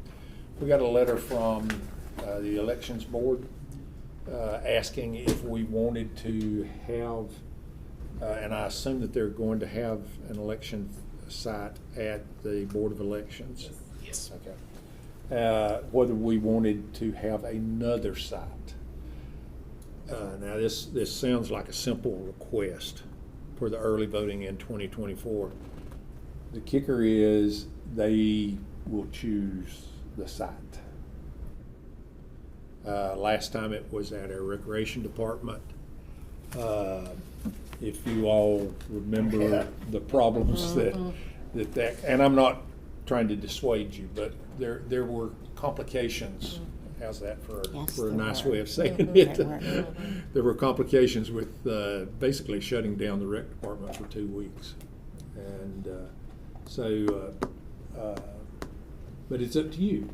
Speaker 2: we got a letter from the elections board asking if we wanted to have, and I assume that they're going to have an election site at the Board of Elections.
Speaker 5: Yes.
Speaker 2: Okay. Whether we wanted to have another site. Now this sounds like a simple request for the early voting in 2024. The kicker is they will choose the site. Last time it was at our recreation department. If you all remember the problems that, and I'm not trying to dissuade you, but there were complications. How's that for a nice way of saying it? There were complications with basically shutting down the rec department for 2 weeks, and but it's up to you.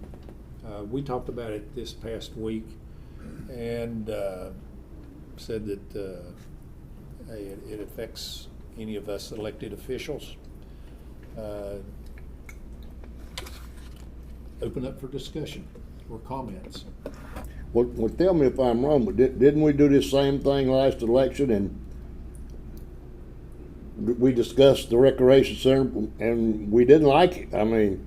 Speaker 2: We talked about it this past week, and said that it affects any of us elected officials. Open up for discussion or comments.
Speaker 1: Well, tell me if I'm wrong, but didn't we do this same thing last election, and we discussed the recreation center and we didn't like it? I mean,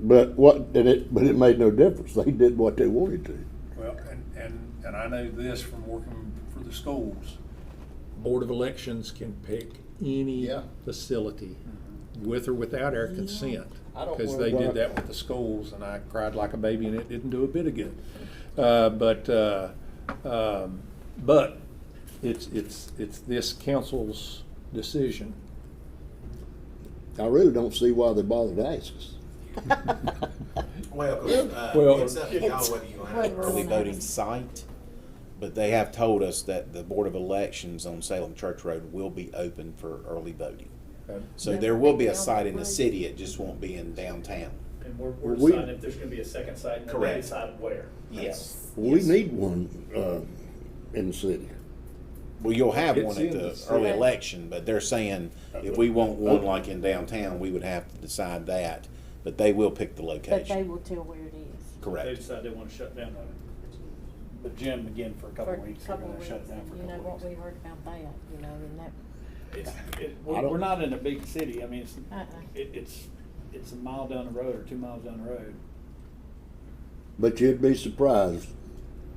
Speaker 1: But it made no difference. They did what they wanted to.
Speaker 2: Well, and I know this from working for the schools. Board of Elections can pick any
Speaker 1: Yeah.
Speaker 2: facility with or without our consent.
Speaker 1: I don't
Speaker 2: Because
Speaker 1: worry
Speaker 2: they did
Speaker 1: about-
Speaker 2: that with the schools, and I cried like a baby, and it didn't do a bit of good. But it's this council's decision.
Speaker 1: I really don't see why they bothered to ask us.
Speaker 5: Well,
Speaker 2: Well,
Speaker 5: it's up to y'all whether you have an early voting site, but they have told us that the Board of Elections on Salem Church Road will be open for early voting. So there will be a site in the city, it just won't be in downtown.
Speaker 13: And we're
Speaker 1: We-
Speaker 13: deciding if there's gonna be a second site, and then they
Speaker 5: Correct.
Speaker 13: decide where.
Speaker 5: Yes.
Speaker 1: We need one in the city.
Speaker 5: Well, you'll have
Speaker 2: It's
Speaker 5: one at
Speaker 2: in
Speaker 5: the
Speaker 2: the
Speaker 5: early
Speaker 2: city.
Speaker 5: election, but they're saying if we want one like in downtown, we would have to decide that. But they will pick the
Speaker 15: But they
Speaker 5: location.
Speaker 15: will tell where it is.
Speaker 13: They
Speaker 5: Correct.
Speaker 13: decide they wanna shut down the gym again for a couple
Speaker 15: For
Speaker 13: of weeks,
Speaker 15: a
Speaker 13: they're
Speaker 15: couple
Speaker 13: gonna
Speaker 15: of
Speaker 13: shut
Speaker 15: weeks.
Speaker 13: it down for a
Speaker 15: You know
Speaker 13: couple of
Speaker 15: what
Speaker 13: weeks.
Speaker 15: we heard about that, you know, and that,
Speaker 13: We're not in a big city, I mean,
Speaker 15: Uh-uh.
Speaker 13: it's a mile down the road or 2 miles down the road.
Speaker 1: But you'd be surprised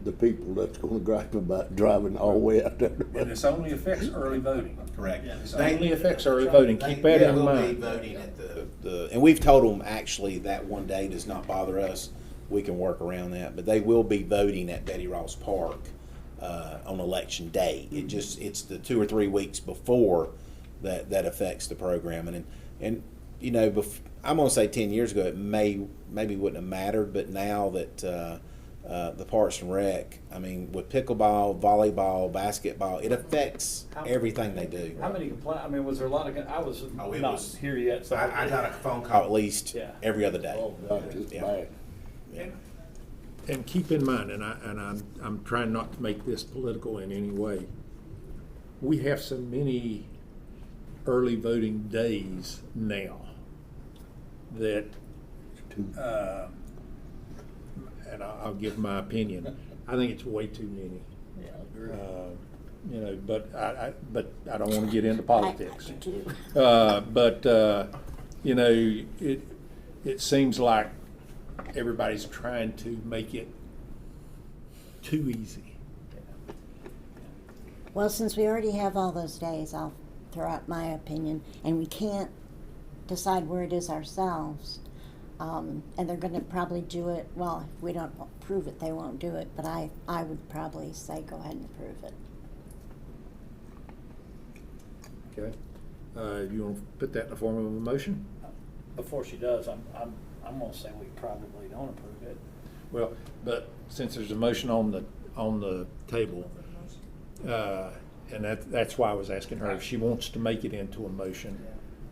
Speaker 1: the people that's going to gripe about driving all the way out there.
Speaker 2: And this only affects early voting.
Speaker 5: Correct.
Speaker 2: This only affects early voting. Keep that in
Speaker 5: They will be
Speaker 2: mind.
Speaker 5: voting at and we've told them actually that one day does not bother us. We can work around that, but they will be voting at Betty Ross Park on election day. It's the 2 or 3 weeks before that affects the program. And you know, I'm gonna say 10 years ago it maybe wouldn't have mattered, but now that the Parks and Rec, I mean, with pickleball, volleyball, basketball, it affects everything they do.
Speaker 13: How many I mean, was there a lot of, I was
Speaker 5: it
Speaker 13: not
Speaker 5: was-
Speaker 13: here yet, so.
Speaker 5: I got a phone call at least
Speaker 13: Yeah.
Speaker 5: every other day.
Speaker 1: Oh, God, it's
Speaker 5: Yeah.
Speaker 1: bad.
Speaker 5: Yeah.
Speaker 2: And keep in mind, I'm trying not to make this political in any way. We have so many early voting days now that, and I'll give my opinion. I think it's way too many. You know, but I don't want to get into politics. You know, it seems like everybody's trying to make it too easy.
Speaker 3: Well, since we already have all those days, I'll throw out my opinion, and we can't decide where it is ourselves. And they're gonna probably do it, well, if we don't approve it, they won't do it, but I would probably say go ahead and approve it.
Speaker 2: Okay. You want to put that in the form of a motion?
Speaker 13: Before she does, I'm gonna say we probably don't approve it.
Speaker 2: Well, but since there's a motion on the table, and that's why I was asking her if she wants to make it into a motion.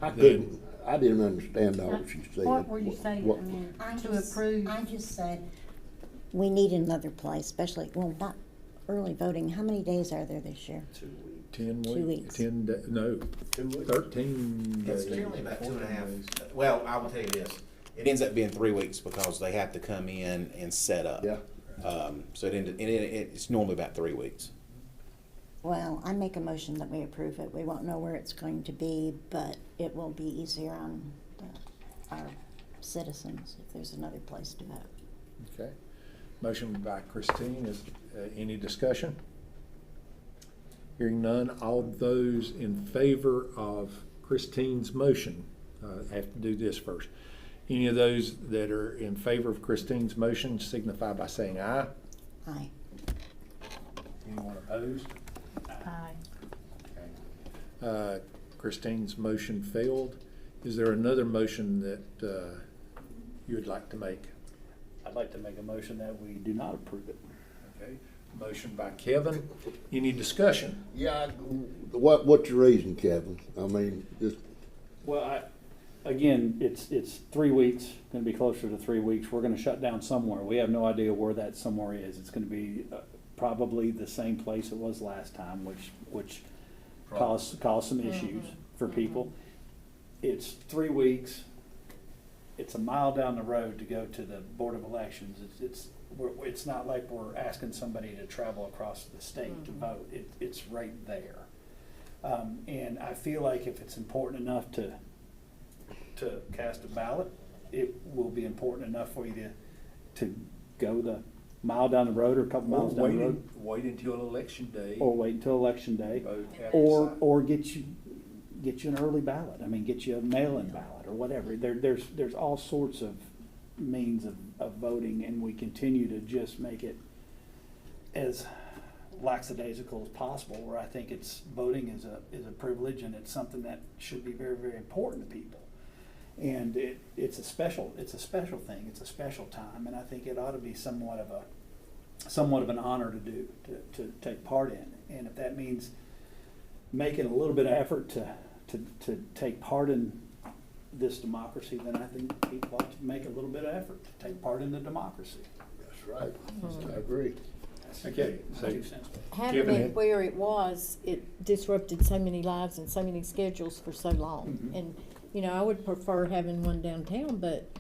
Speaker 1: I
Speaker 2: then-
Speaker 1: didn't understand all she said.
Speaker 15: what were you saying,
Speaker 1: What-
Speaker 15: I mean,
Speaker 3: I
Speaker 15: to
Speaker 3: just-
Speaker 15: approve?
Speaker 3: I just said, we need another place, especially, well, not early voting. How many days are there this year?
Speaker 2: 10
Speaker 3: 2
Speaker 2: weeks.
Speaker 3: weeks.
Speaker 2: No, 13
Speaker 5: It's
Speaker 2: days.
Speaker 5: generally about 2.5. Well, I will tell you this, it ends up being 3 weeks because they have to come in and set up.
Speaker 1: Yeah.
Speaker 5: So it's normally about 3 weeks.
Speaker 3: Well, I make a motion that we approve it. We won't know where it's going to be, but it will be easier on our citizens if there's another place to vote.
Speaker 2: Okay. Motion by Christine. Is any discussion? Hearing none, all those in favor of Christine's motion, I have to do this first. Any of those that are in favor of Christine's motion signify by saying aye.
Speaker 3: Aye.
Speaker 2: Anyone opposed?
Speaker 15: Aye.
Speaker 2: Christine's motion failed. Is there another motion that you would like to make?
Speaker 13: I'd like to make a motion that we do not approve it.
Speaker 2: Okay. Motion by Kevin. Any discussion?
Speaker 1: Yeah, what's your reason, Kevin? I mean, just,
Speaker 13: Well, again, it's 3 weeks, gonna be closer to 3 weeks. We're gonna shut down somewhere. We have no idea where that somewhere is. It's gonna be probably the same place it was last time, which caused some issues for people. It's 3 weeks. It's a mile down the road to go to the Board of Elections. It's not like we're asking somebody to travel across the state to vote. It's right there. And I feel like if it's important enough to cast a ballot, it will be important enough for you to go the mile down the road or a couple miles down the road.
Speaker 2: Wait until election day.
Speaker 13: Or wait until election day,
Speaker 2: Vote, have to
Speaker 13: or
Speaker 2: decide.
Speaker 13: or get you an early ballot. I mean, get you a mail-in ballot or whatever. There's all sorts of means of voting, and we continue to just make it as lackadaisical as possible. Where I think voting is a privilege, and it's something that should be very, very important to people. And it's a special thing. It's a special time, and I think it ought to be somewhat of an honor to take part in. And if that means making a little bit of effort to take part in this democracy, then I think people ought to make a little bit of effort to take part in the democracy.
Speaker 1: That's right. I agree.
Speaker 2: Okay, so
Speaker 15: Having
Speaker 2: Kevin
Speaker 15: it
Speaker 2: had-
Speaker 15: where it was, it disrupted so many lives and so many schedules for so long. And, you know, I would prefer having one downtown, but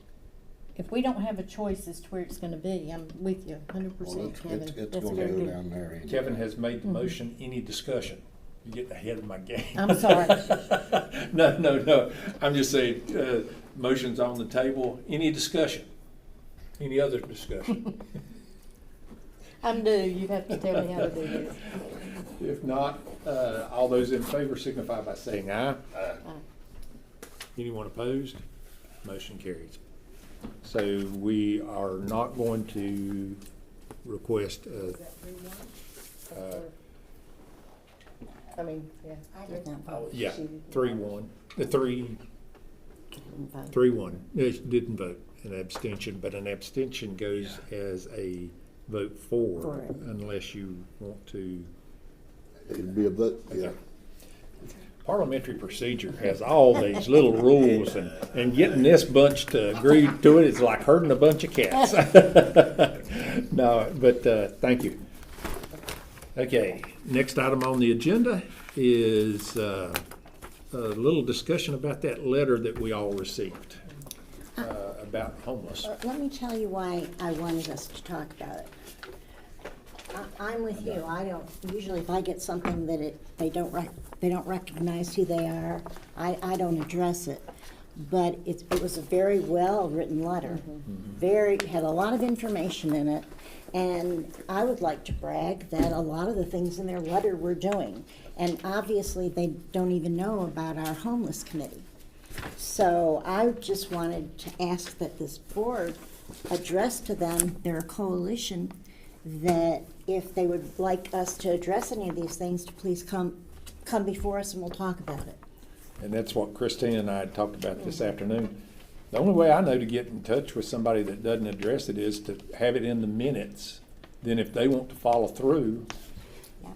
Speaker 15: if we don't have a choice as to where it's gonna be, I'm with you 100%, Kevin.
Speaker 1: It's
Speaker 15: That's
Speaker 1: gonna
Speaker 15: very
Speaker 1: go
Speaker 15: good.
Speaker 1: down there. anyway.
Speaker 2: Kevin has made the motion. Any discussion? You're getting ahead of my game.
Speaker 15: I'm sorry.
Speaker 2: No. I'm just saying, motion's on the table. Any discussion? Any other discussion?
Speaker 15: I'm new, you have to tell me how to do this.
Speaker 2: If not, all those in favor signify by saying aye. Anyone opposed? Motion carries. So we are not going to request,
Speaker 4: I mean, yeah.
Speaker 3: I did not vote.
Speaker 2: yeah,
Speaker 4: She-
Speaker 2: 3-1, 3-1. It didn't vote, an abstention, but an abstention goes as a vote for
Speaker 3: Correct.
Speaker 2: unless you want to.
Speaker 1: It'd be a vote, yeah.
Speaker 2: Parliamentary procedure has all these little rules, and getting this bunch to agree to it is like herding a bunch of cats. No, but thank you. Okay, next item on the agenda is a little discussion about that letter that we all received about homeless.
Speaker 3: Let me tell you why I wanted us to talk about it. I'm with you. I don't, usually if I get something that they don't recognize who they are, I don't address it. But it was a very well-written letter. Had a lot of information in it. And I would like to brag that a lot of the things in their letter we're doing. And obviously, they don't even know about our homeless committee. So I just wanted to ask that this board address to them, they're a coalition, that if they would like us to address any of these things, to please come before us and we'll talk about it.
Speaker 2: And that's what Christine and I had talked about this afternoon. The only way I know to get in touch with somebody that doesn't address it is to have it in the minutes. Then if they want to follow through,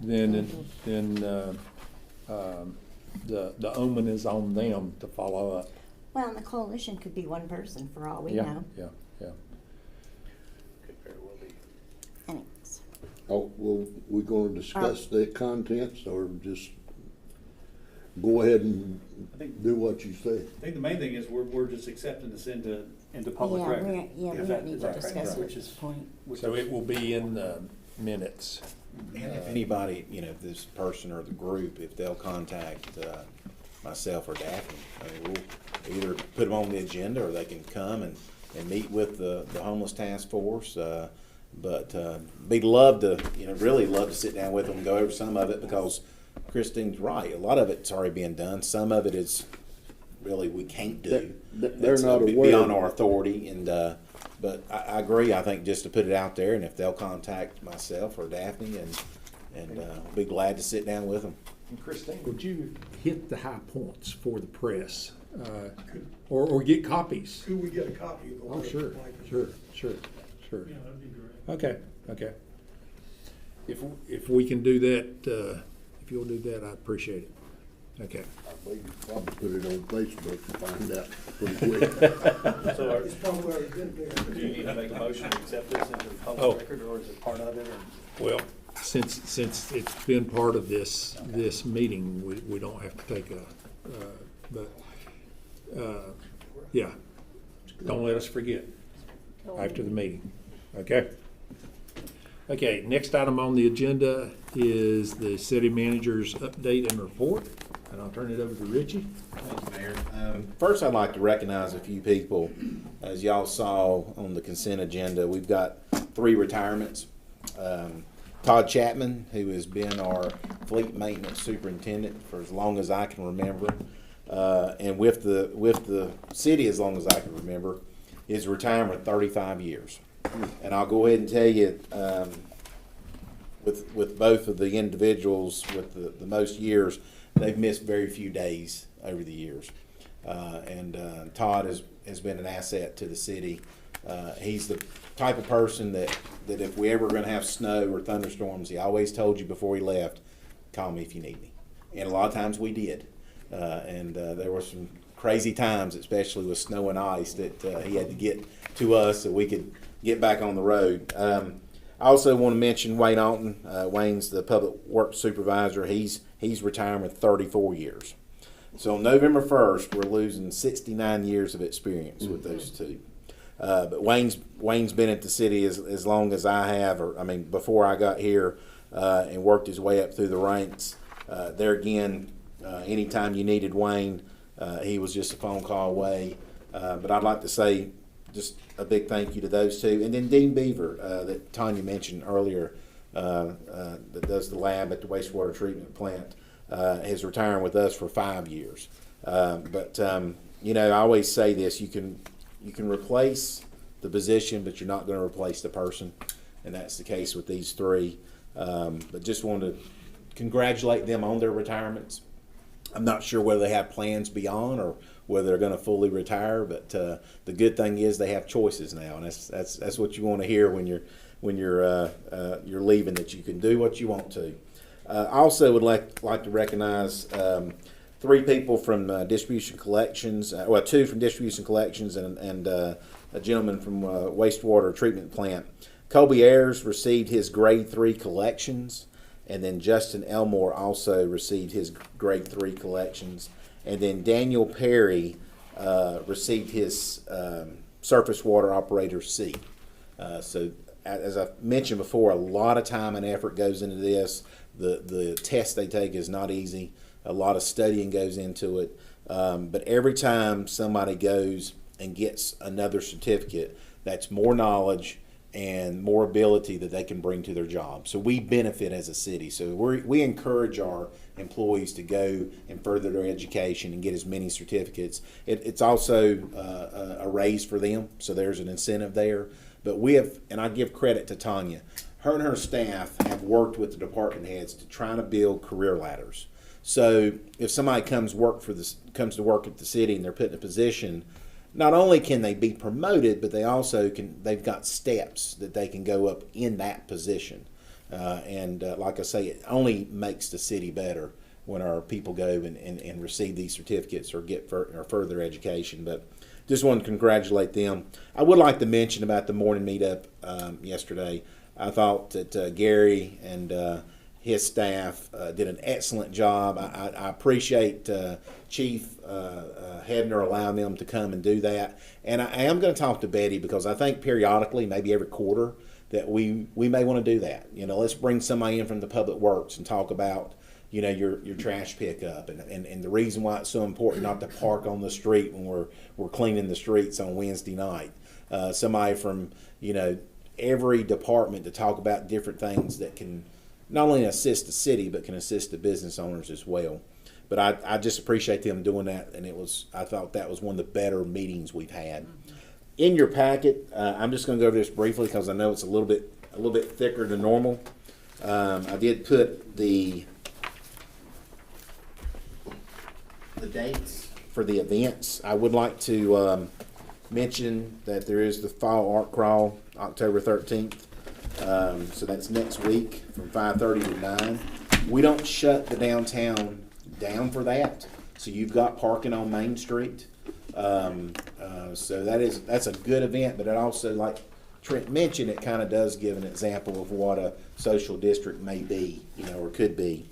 Speaker 2: then the omen is on them to follow up.
Speaker 3: Well, and the coalition could be one person for all we
Speaker 2: Yeah,
Speaker 3: know.
Speaker 2: yeah.
Speaker 3: Thanks.
Speaker 1: Oh, well, we're gonna discuss the contents or just go ahead and do what you say?
Speaker 13: I think the main thing is we're just accepting this into public
Speaker 3: Yeah,
Speaker 13: record.
Speaker 3: we
Speaker 13: Is
Speaker 3: don't
Speaker 13: that-
Speaker 3: need
Speaker 13: is
Speaker 3: to
Speaker 13: that correct?
Speaker 3: discuss it
Speaker 13: Which
Speaker 3: at
Speaker 13: is-
Speaker 3: this point.
Speaker 2: So it will be in the minutes.
Speaker 5: And if anybody, this person or the group, if they'll contact myself or Daphne, I mean, we'll either put them on the agenda or they can come and meet with the homeless task force. But we'd love to, really love to sit down with them and go over some of it because Christine's right. A lot of it's already being done. Some of it is really we can't do.
Speaker 1: They're
Speaker 5: It's,
Speaker 1: not aware.
Speaker 5: beyond our authority. And but I agree. I think just to put it out there, and if they'll contact myself or Daphne, and be glad to sit down with them.
Speaker 2: And Christine, would you hit the high points for the press, or get copies?
Speaker 8: Could we get a copy of the
Speaker 2: Oh,
Speaker 8: letter?
Speaker 2: sure.
Speaker 8: Yeah, that'd be great.
Speaker 2: Okay. If we can do that, if you'll do that, I appreciate it. Okay.
Speaker 1: We could probably put it on Facebook and find out pretty quick.
Speaker 13: So
Speaker 8: It's probably already been there.
Speaker 13: do you need to make a motion to accept this into the
Speaker 2: Oh.
Speaker 13: public record, or is it part of it? Or?
Speaker 2: Well, since it's been part of this meeting, we don't have to take yeah, don't let us forget after the meeting, okay? Okay, next item on the agenda is the city manager's update and report. And I'll turn it over to Richie.
Speaker 5: Thank you, Mayor. First, I'd like to recognize a few people. As y'all saw on the consent agenda, we've got 3 retirements. Todd Chapman, who has been our fleet maintenance superintendent for as long as I can remember, and with the city as long as I can remember, is retiring with 35 years. And I'll go ahead and tell you, with both of the individuals with the most years, they've missed very few days over the years. And Todd has been an asset to the city. He's the type of person that if we ever going to have snow or thunderstorms, he always told you before he left, call me if you need me. And a lot of times we did. And there were some crazy times, especially with snow and ice, that he had to get to us so we could get back on the road. I also want to mention Wayne Alton. Wayne's the public works supervisor. He's retiring with 34 years. So on November 1st, we're losing 69 years of experience with those two. But Wayne's been at the city as long as I have, or I mean before I got here, and worked his way up through the ranks. There again, anytime you needed Wayne, he was just a phone call away. But I'd like to say just a big thank you to those two. And then Dean Beaver, that Tanya mentioned earlier, that does the lab at the wastewater treatment plant, is retiring with us for 5 years. But I always say this, you can replace the position, but you're not going to replace the person. And that's the case with these 3. But just want to congratulate them on their retirements. I'm not sure whether they have plans beyond or whether they're going to fully retire, but the good thing is they have choices now, and that's what you want to hear when you're leaving, that you can do what you want to. I also would like to recognize 3 people from distribution collections, 2 from distribution collections, and a gentleman from wastewater treatment plant. Colby Ayers received his grade 3 collections. And then Justin Elmore also received his grade 3 collections. And then Daniel Perry received his surface water operator C. So as I mentioned before, a lot of time and effort goes into this. The test they take is not easy. A lot of studying goes into it. But every time somebody goes and gets another certificate, that's more knowledge and more ability that they can bring to their job. So we benefit as a city. So we encourage our employees to go and further their education and get as many certificates. It's also a raise for them, so there's an incentive there. But we have, and I give credit to Tanya, her and her staff have worked with the department heads to try to build career ladders. So if somebody comes to work at the city and they're put in a position, not only can they be promoted, but they've got steps that they can go up in that position. And like I say, it only makes the city better when our people go and receive these certificates or get further education. But just want to congratulate them. I would like to mention about the morning meetup yesterday. I thought that Gary and his staff did an excellent job. I appreciate Chief Hebner allowing them to come and do that. And I am going to talk to Betty, because I think periodically, maybe every quarter, that we may want to do that. Let's bring somebody in from the Public Works and talk about your trash pickup and the reason why it's so important not to park on the street when we're cleaning the streets on Wednesday night. Somebody from every department to talk about different things that can not only assist the city, but can assist the business owners as well. But I just appreciate them doing that, and I thought that was one of the better meetings we've had. In your packet, I'm just going to go over this briefly because I know it's a little bit thicker than normal. I did put the dates for the events. I would like to mention that there is the Fall Art Crawl, October 13th. So that's next week from 5:30 to 9. We don't shut the downtown down for that. So you've got parking on Main Street. So that's a good event, but it also, like Trent mentioned, it kind of does give an example of what a social district may be, or could be.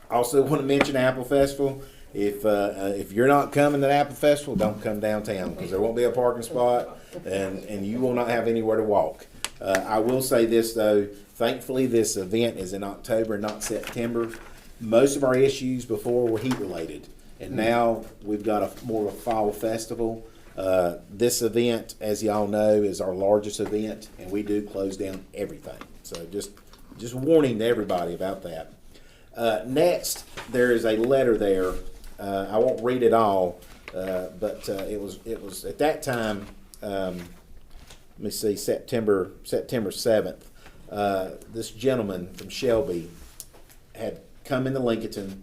Speaker 5: Also want to mention Apple Festival. If you're not coming to the Apple Festival, don't come downtown, because there won't be a parking spot, and you will not have anywhere to walk. I will say this, though. Thankfully, this event is in October, not September. Most of our issues before were heat related, and now we've got more of a fall festival. This event, as y'all know, is our largest event, and we do close down everything. So just warning to everybody about that. Next, there is a letter there. I won't read it all, but it was at that time. Let me see, September 7th. This gentleman from Shelby had come into Lincolnton.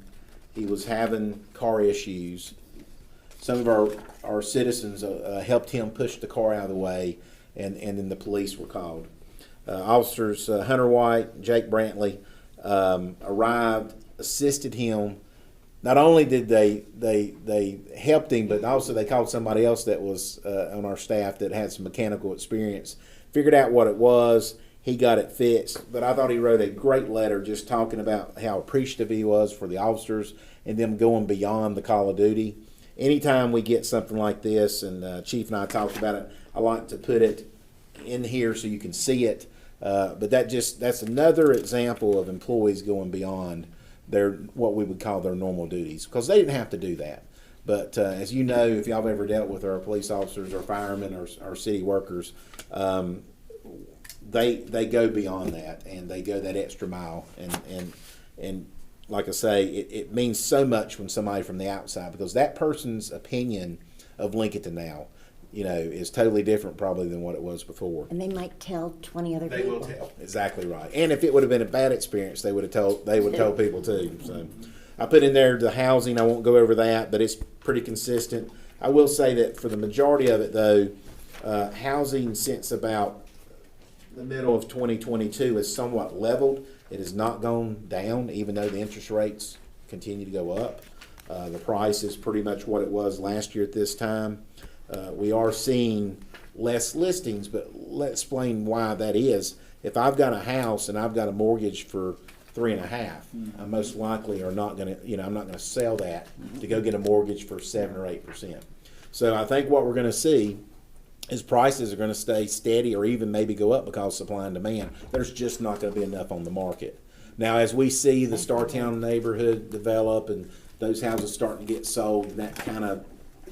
Speaker 5: He was having car issues. Some of our citizens helped him push the car out of the way, and then the police were called. Officers Hunter White, Jake Brantley arrived, assisted him. Not only did they helped him, but also they called somebody else that was on our staff that had some mechanical experience, figured out what it was. He got it fixed, but I thought he wrote a great letter just talking about how appreciative he was for the officers and them going beyond the call of duty. Anytime we get something like this, and Chief and I talked about it, I like to put it in here so you can see it. But that's another example of employees going beyond their what we would call their normal duties, because they didn't have to do that. But as you know, if y'all have ever dealt with our police officers or firemen or our city workers, they go beyond that, and they go that extra mile. And like I say, it means so much when somebody from the outside, because that person's opinion of Lincolnton now, is totally different probably than what it was before.
Speaker 3: And they might tell 20 other
Speaker 5: They
Speaker 3: people.
Speaker 5: will tell. Exactly right. And if it would have been a bad experience, they would tell people too. So I put in there the housing. I won't go over that, but it's pretty consistent. I will say that for the majority of it, though, housing since about the middle of 2022 is somewhat leveled. It has not gone down, even though the interest rates continue to go up. The price is pretty much what it was last year at this time. We are seeing less listings, but let's explain why that is. If I've got a house and I've got a mortgage for 3.5, I most likely are not going to, I'm not going to sell that to go get a mortgage for 7 or 8%. So I think what we're going to see is prices are going to stay steady or even maybe go up because of supply and demand. There's just not going to be enough on the market. Now, as we see the Startown neighborhood develop and those houses starting to get sold, and that kind of,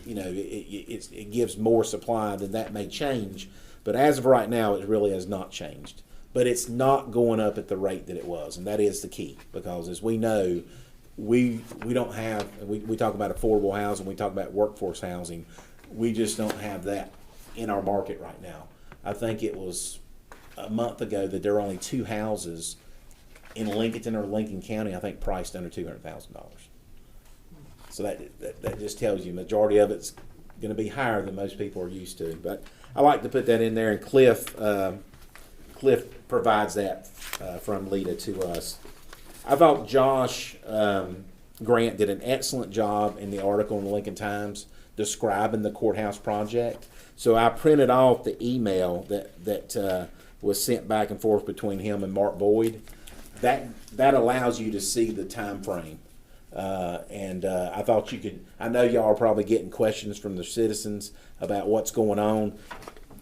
Speaker 5: it gives more supply, then that may change. But as of right now, it really has not changed. But it's not going up at the rate that it was, and that is the key. Because as we know, we don't have, we talk about affordable housing, we talk about workforce housing, we just don't have that in our market right now. I think it was a month ago that there are only 2 houses in Lincolnton or Lincoln County, I think, priced under $200,000. So that just tells you majority of it's going to be higher than most people are used to. But I like to put that in there, and Cliff provides that from Lita to us. I thought Josh Grant did an excellent job in the article in the Lincoln Times describing the courthouse project. So I printed off the email that was sent back and forth between him and Mark Boyd. That allows you to see the time frame. And I thought you could, I know y'all are probably getting questions from the citizens about what's going on.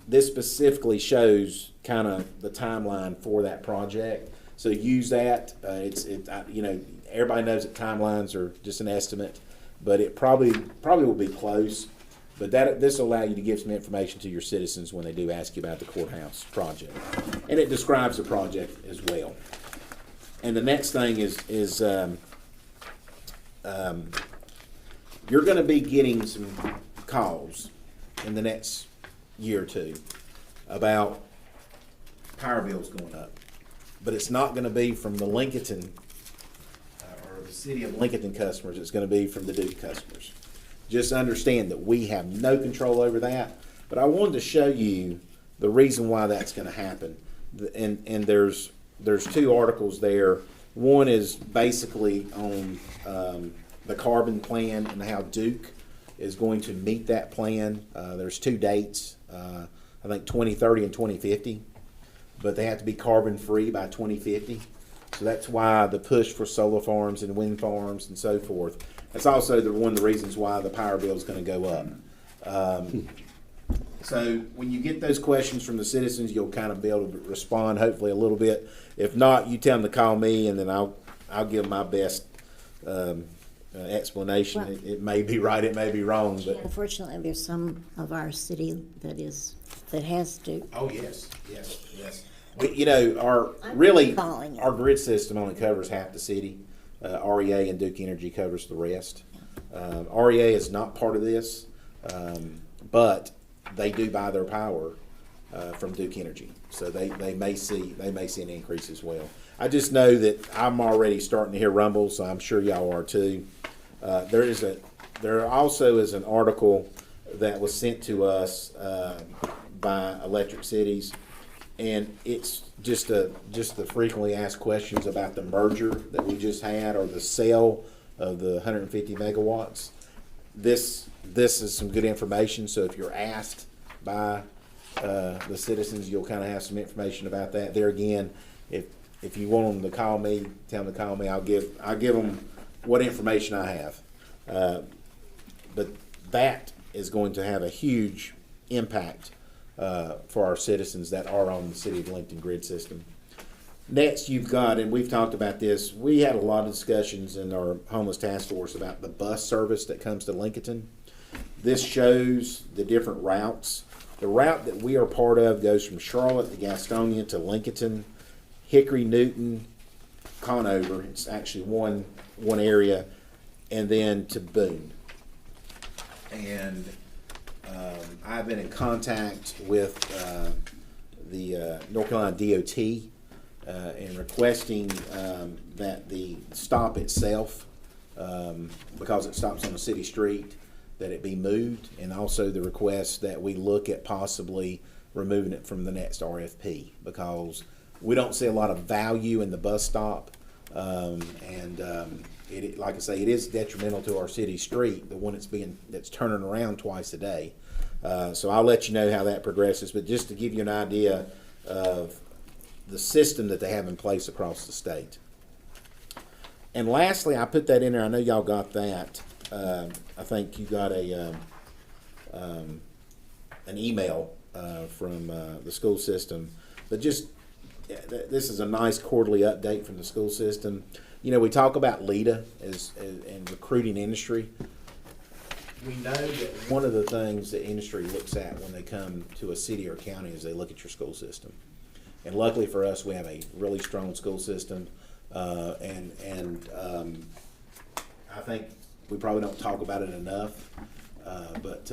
Speaker 5: This specifically shows kind of the timeline for that project. So use that. Everybody knows that timelines are just an estimate, but it probably will be close. But this will allow you to give some information to your citizens when they do ask you about the courthouse project. And it describes the project as well. And the next thing is you're going to be getting some calls in the next year or two about power bills going up. But it's not going to be from the Lincolnton or the city of Lincolnton customers. It's going to be from the Duke customers. Just understand that we have no control over that. But I wanted to show you the reason why that's going to happen. And there's 2 articles there. One is basically on the carbon plan and how Duke is going to meet that plan. There's 2 dates, I think 2030 and 2050, but they have to be carbon free by 2050. So that's why the push for solar farms and wind farms and so forth. That's also one of the reasons why the power bill is going to go up. So when you get those questions from the citizens, you'll kind of be able to respond hopefully a little bit. If not, you tell them to call me, and then I'll give them my best explanation.
Speaker 3: Well-
Speaker 5: It may be right, it may be wrong, but.
Speaker 3: Unfortunately, there's some of our city that has to.
Speaker 5: Oh, yes. You know, our
Speaker 3: calling it.
Speaker 5: our grid system only covers half the city. REA and Duke Energy covers the rest. REA is not part of this, but they do buy their power from Duke Energy, so they may see an increase as well. I just know that I'm already starting to hear rumbles, so I'm sure y'all are too. There also is an article that was sent to us by Electric Cities, and it's just the frequently asked questions about the merger that we just had or the sale of the 150 megawatts. This is some good information. So if you're asked by the citizens, you'll kind of have some information about that. There again, if you want them to call me, tell them to call me. I'll give them what information I have. But that is going to have a huge impact for our citizens that are on the City of Lincolnton grid system. Next, you've got, and we've talked about this, we had a lot of discussions in our homeless task force about the bus service that comes to Lincolnton. This shows the different routes. The route that we are part of goes from Charlotte to Gastonia to Lincolnton, Hickory, Newton, Conover. It's actually one area, and then to Boone. And I've been in contact with the North Carolina DOT and requesting that the stop itself, because it stops on a city street, that it be moved, and also the request that we look at possibly removing it from the next RFP, because we don't see a lot of value in the bus stop, like I say, it is detrimental to our city street, the one that's turning around twice a day. So I'll let you know how that progresses, but just to give you an idea of the system that they have in place across the state. And lastly, I put that in there. I know y'all got that. I think you got an email from the school system, but just this is a nice quarterly update from the school system. You know, we talk about LEDA as in recruiting industry. We know that one of the things that industry looks at when they come to a city or county is they look at your school system. And luckily for us, we have a really strong school system, and I think we probably don't talk about it enough. But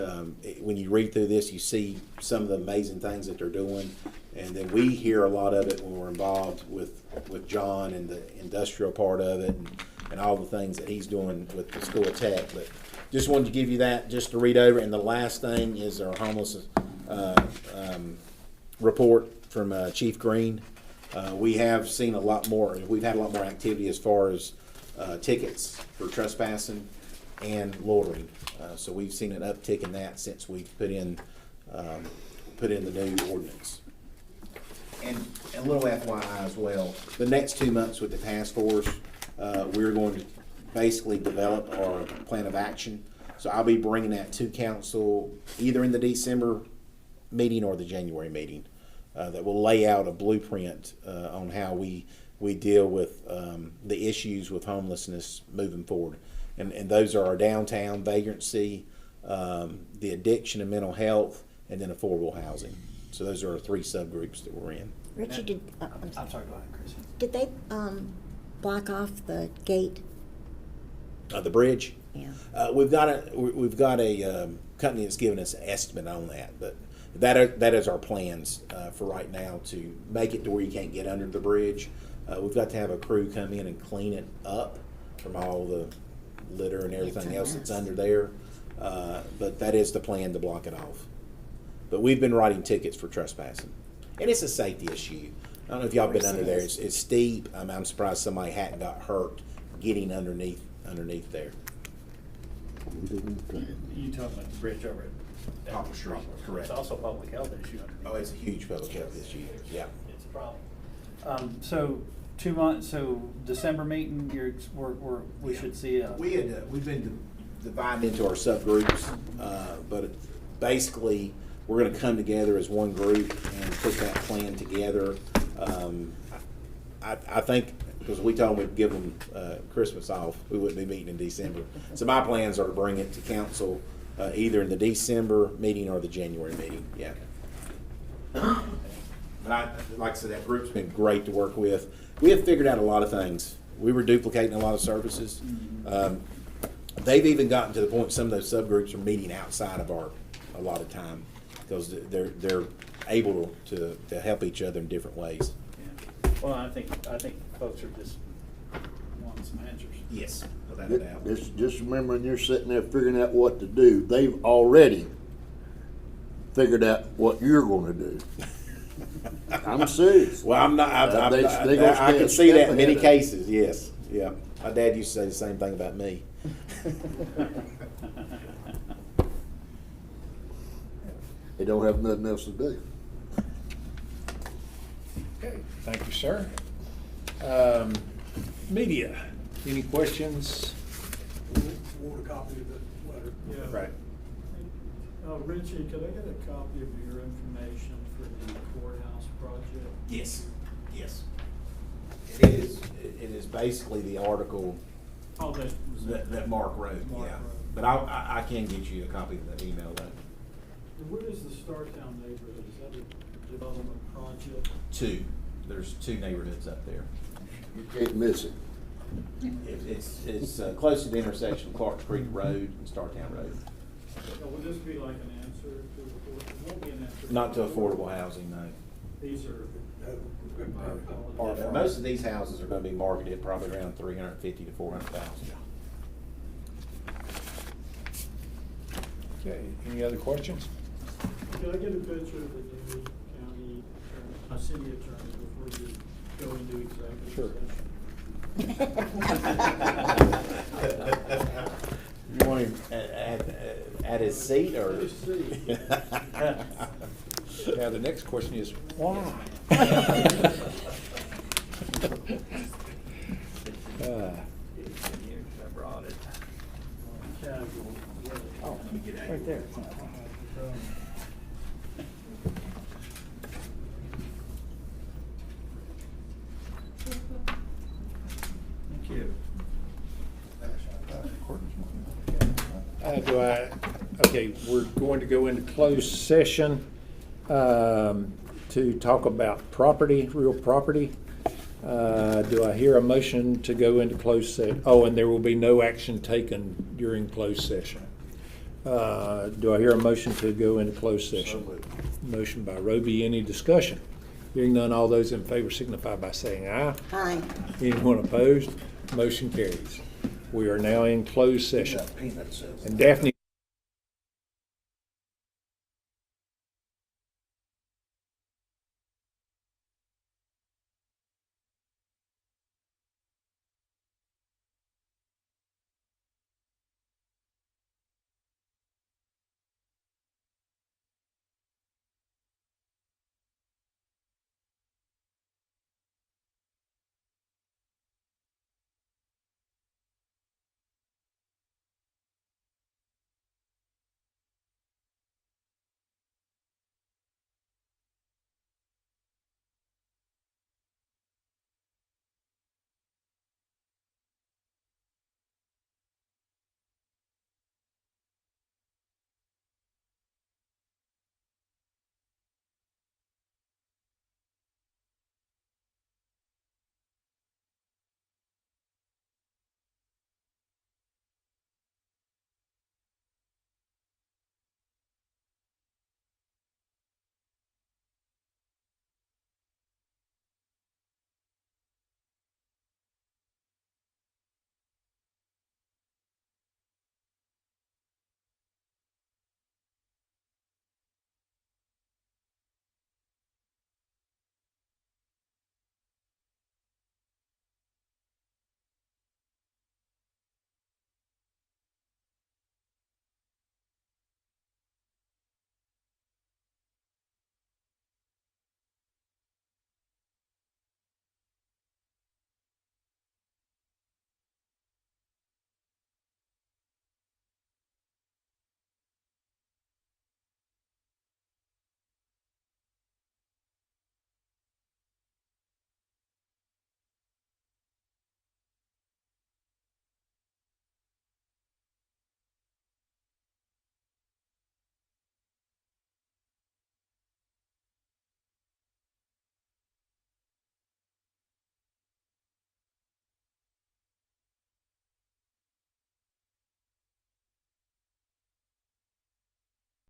Speaker 5: when you read through this, you see some of the amazing things that they're doing, and then we hear a lot of it when we're involved with John and the industrial part of it, and all the things that he's doing with the School of Tech. But just wanted to give you that just to read over. And the last thing is our homeless report from Chief Green. We have seen a lot more. We've had a lot more activity as far as tickets for trespassing and loitering. So we've seen an uptick in that since we've put in the new ordinance. And a little FYI as well, the next 2 months with the task force, we're going to basically develop our plan of action. So I'll be bringing that to council either in the December meeting or the January meeting. That will lay out a blueprint on how we deal with the issues with homelessness moving forward. And those are our downtown vagrancy, the addiction and mental health, and then affordable housing. So those are our 3 subgroups that we're in.
Speaker 3: Richie,
Speaker 13: I'm sorry, go ahead, Chris.
Speaker 3: did they block off the gate?
Speaker 5: The bridge.
Speaker 3: Yeah.
Speaker 5: We've got a company that's given us an estimate on that, but that is our plans for right now to make it to where you can't get under the bridge. We've got to have a crew come in and clean it up from all the litter and everything else that's under there. But that is the plan, to block it off. But we've been writing tickets for trespassing, and it's a safety issue. I don't know if y'all been under there. It's steep. I'm surprised somebody hadn't got hurt getting underneath there.
Speaker 13: You talking about the bridge over at
Speaker 5: Poplar Street, correct.
Speaker 13: It's also a public health issue.
Speaker 5: Oh, it's a huge public health issue. Yeah.
Speaker 13: It's a problem. So 2 months. So December meeting, we should see.
Speaker 5: We've been divided into our subgroups, but basically we're going to come together as one group and put that plan together. I think because we told them we'd give them Christmas off. We wouldn't be meeting in December. So my plans are to bring it to council either in the December meeting or the January meeting, yeah. But like I said, that group's been great to work with. We have figured out a lot of things. We were duplicating a lot of services. They've even gotten to the point some of those subgroups are meeting outside of our allotted time because they're able to help each other in different ways.
Speaker 13: Yeah. Well, I think folks are just wanting some answers.
Speaker 5: Yes, without a doubt.
Speaker 1: Just remember, when you're sitting there figuring out what to do, they've already figured out what you're going to do. I'm serious.
Speaker 5: Well, I'm not. I can see that in many cases. Yes, yeah. My dad used to say the same thing about me.
Speaker 1: They don't have nothing else to do.
Speaker 2: Okay, thank you, sir. Media, any questions?
Speaker 16: Want a copy of the letter?
Speaker 2: Yeah. Right.
Speaker 16: Richie, could I get a copy of your information for the courthouse project?
Speaker 5: Yes, yes. It is basically the article
Speaker 16: Oh,
Speaker 5: that Mark wrote.
Speaker 16: Mark
Speaker 5: yeah,
Speaker 16: wrote.
Speaker 5: but I can get you a copy of that email though.
Speaker 16: And where is the Startown neighborhood? Is that a development project?
Speaker 5: There's two neighborhoods up there.
Speaker 1: You can't miss it.
Speaker 5: It's close to the intersection of Clark Creek Road and Startown Road.
Speaker 16: So will this be like an answer to, it won't be an answer?
Speaker 5: Not to affordable housing, no.
Speaker 16: These are.
Speaker 5: Most of these houses are going to be marketed probably around $350,000 to $400,000.
Speaker 2: Okay, any other questions?
Speaker 16: Could I get a picture of the new county attorney, city attorney before you go into executive session?
Speaker 5: You want him at his seat or?
Speaker 16: At his seat.
Speaker 2: Now, the next question is, why?
Speaker 13: I brought it.
Speaker 16: Oh,
Speaker 13: let me get out right there. Thank you.
Speaker 2: Okay, we're going to go into closed session to talk about property, real property. Do I hear a motion to go into closed session? Oh, and there will be no action taken during closed session. Do I hear a motion to go into closed session? Motion by Roby. Any discussion? Hearing none, all those in favor signify by saying aye.
Speaker 3: Aye.
Speaker 2: Anyone opposed? Motion carries. We are now in closed session. And Daphne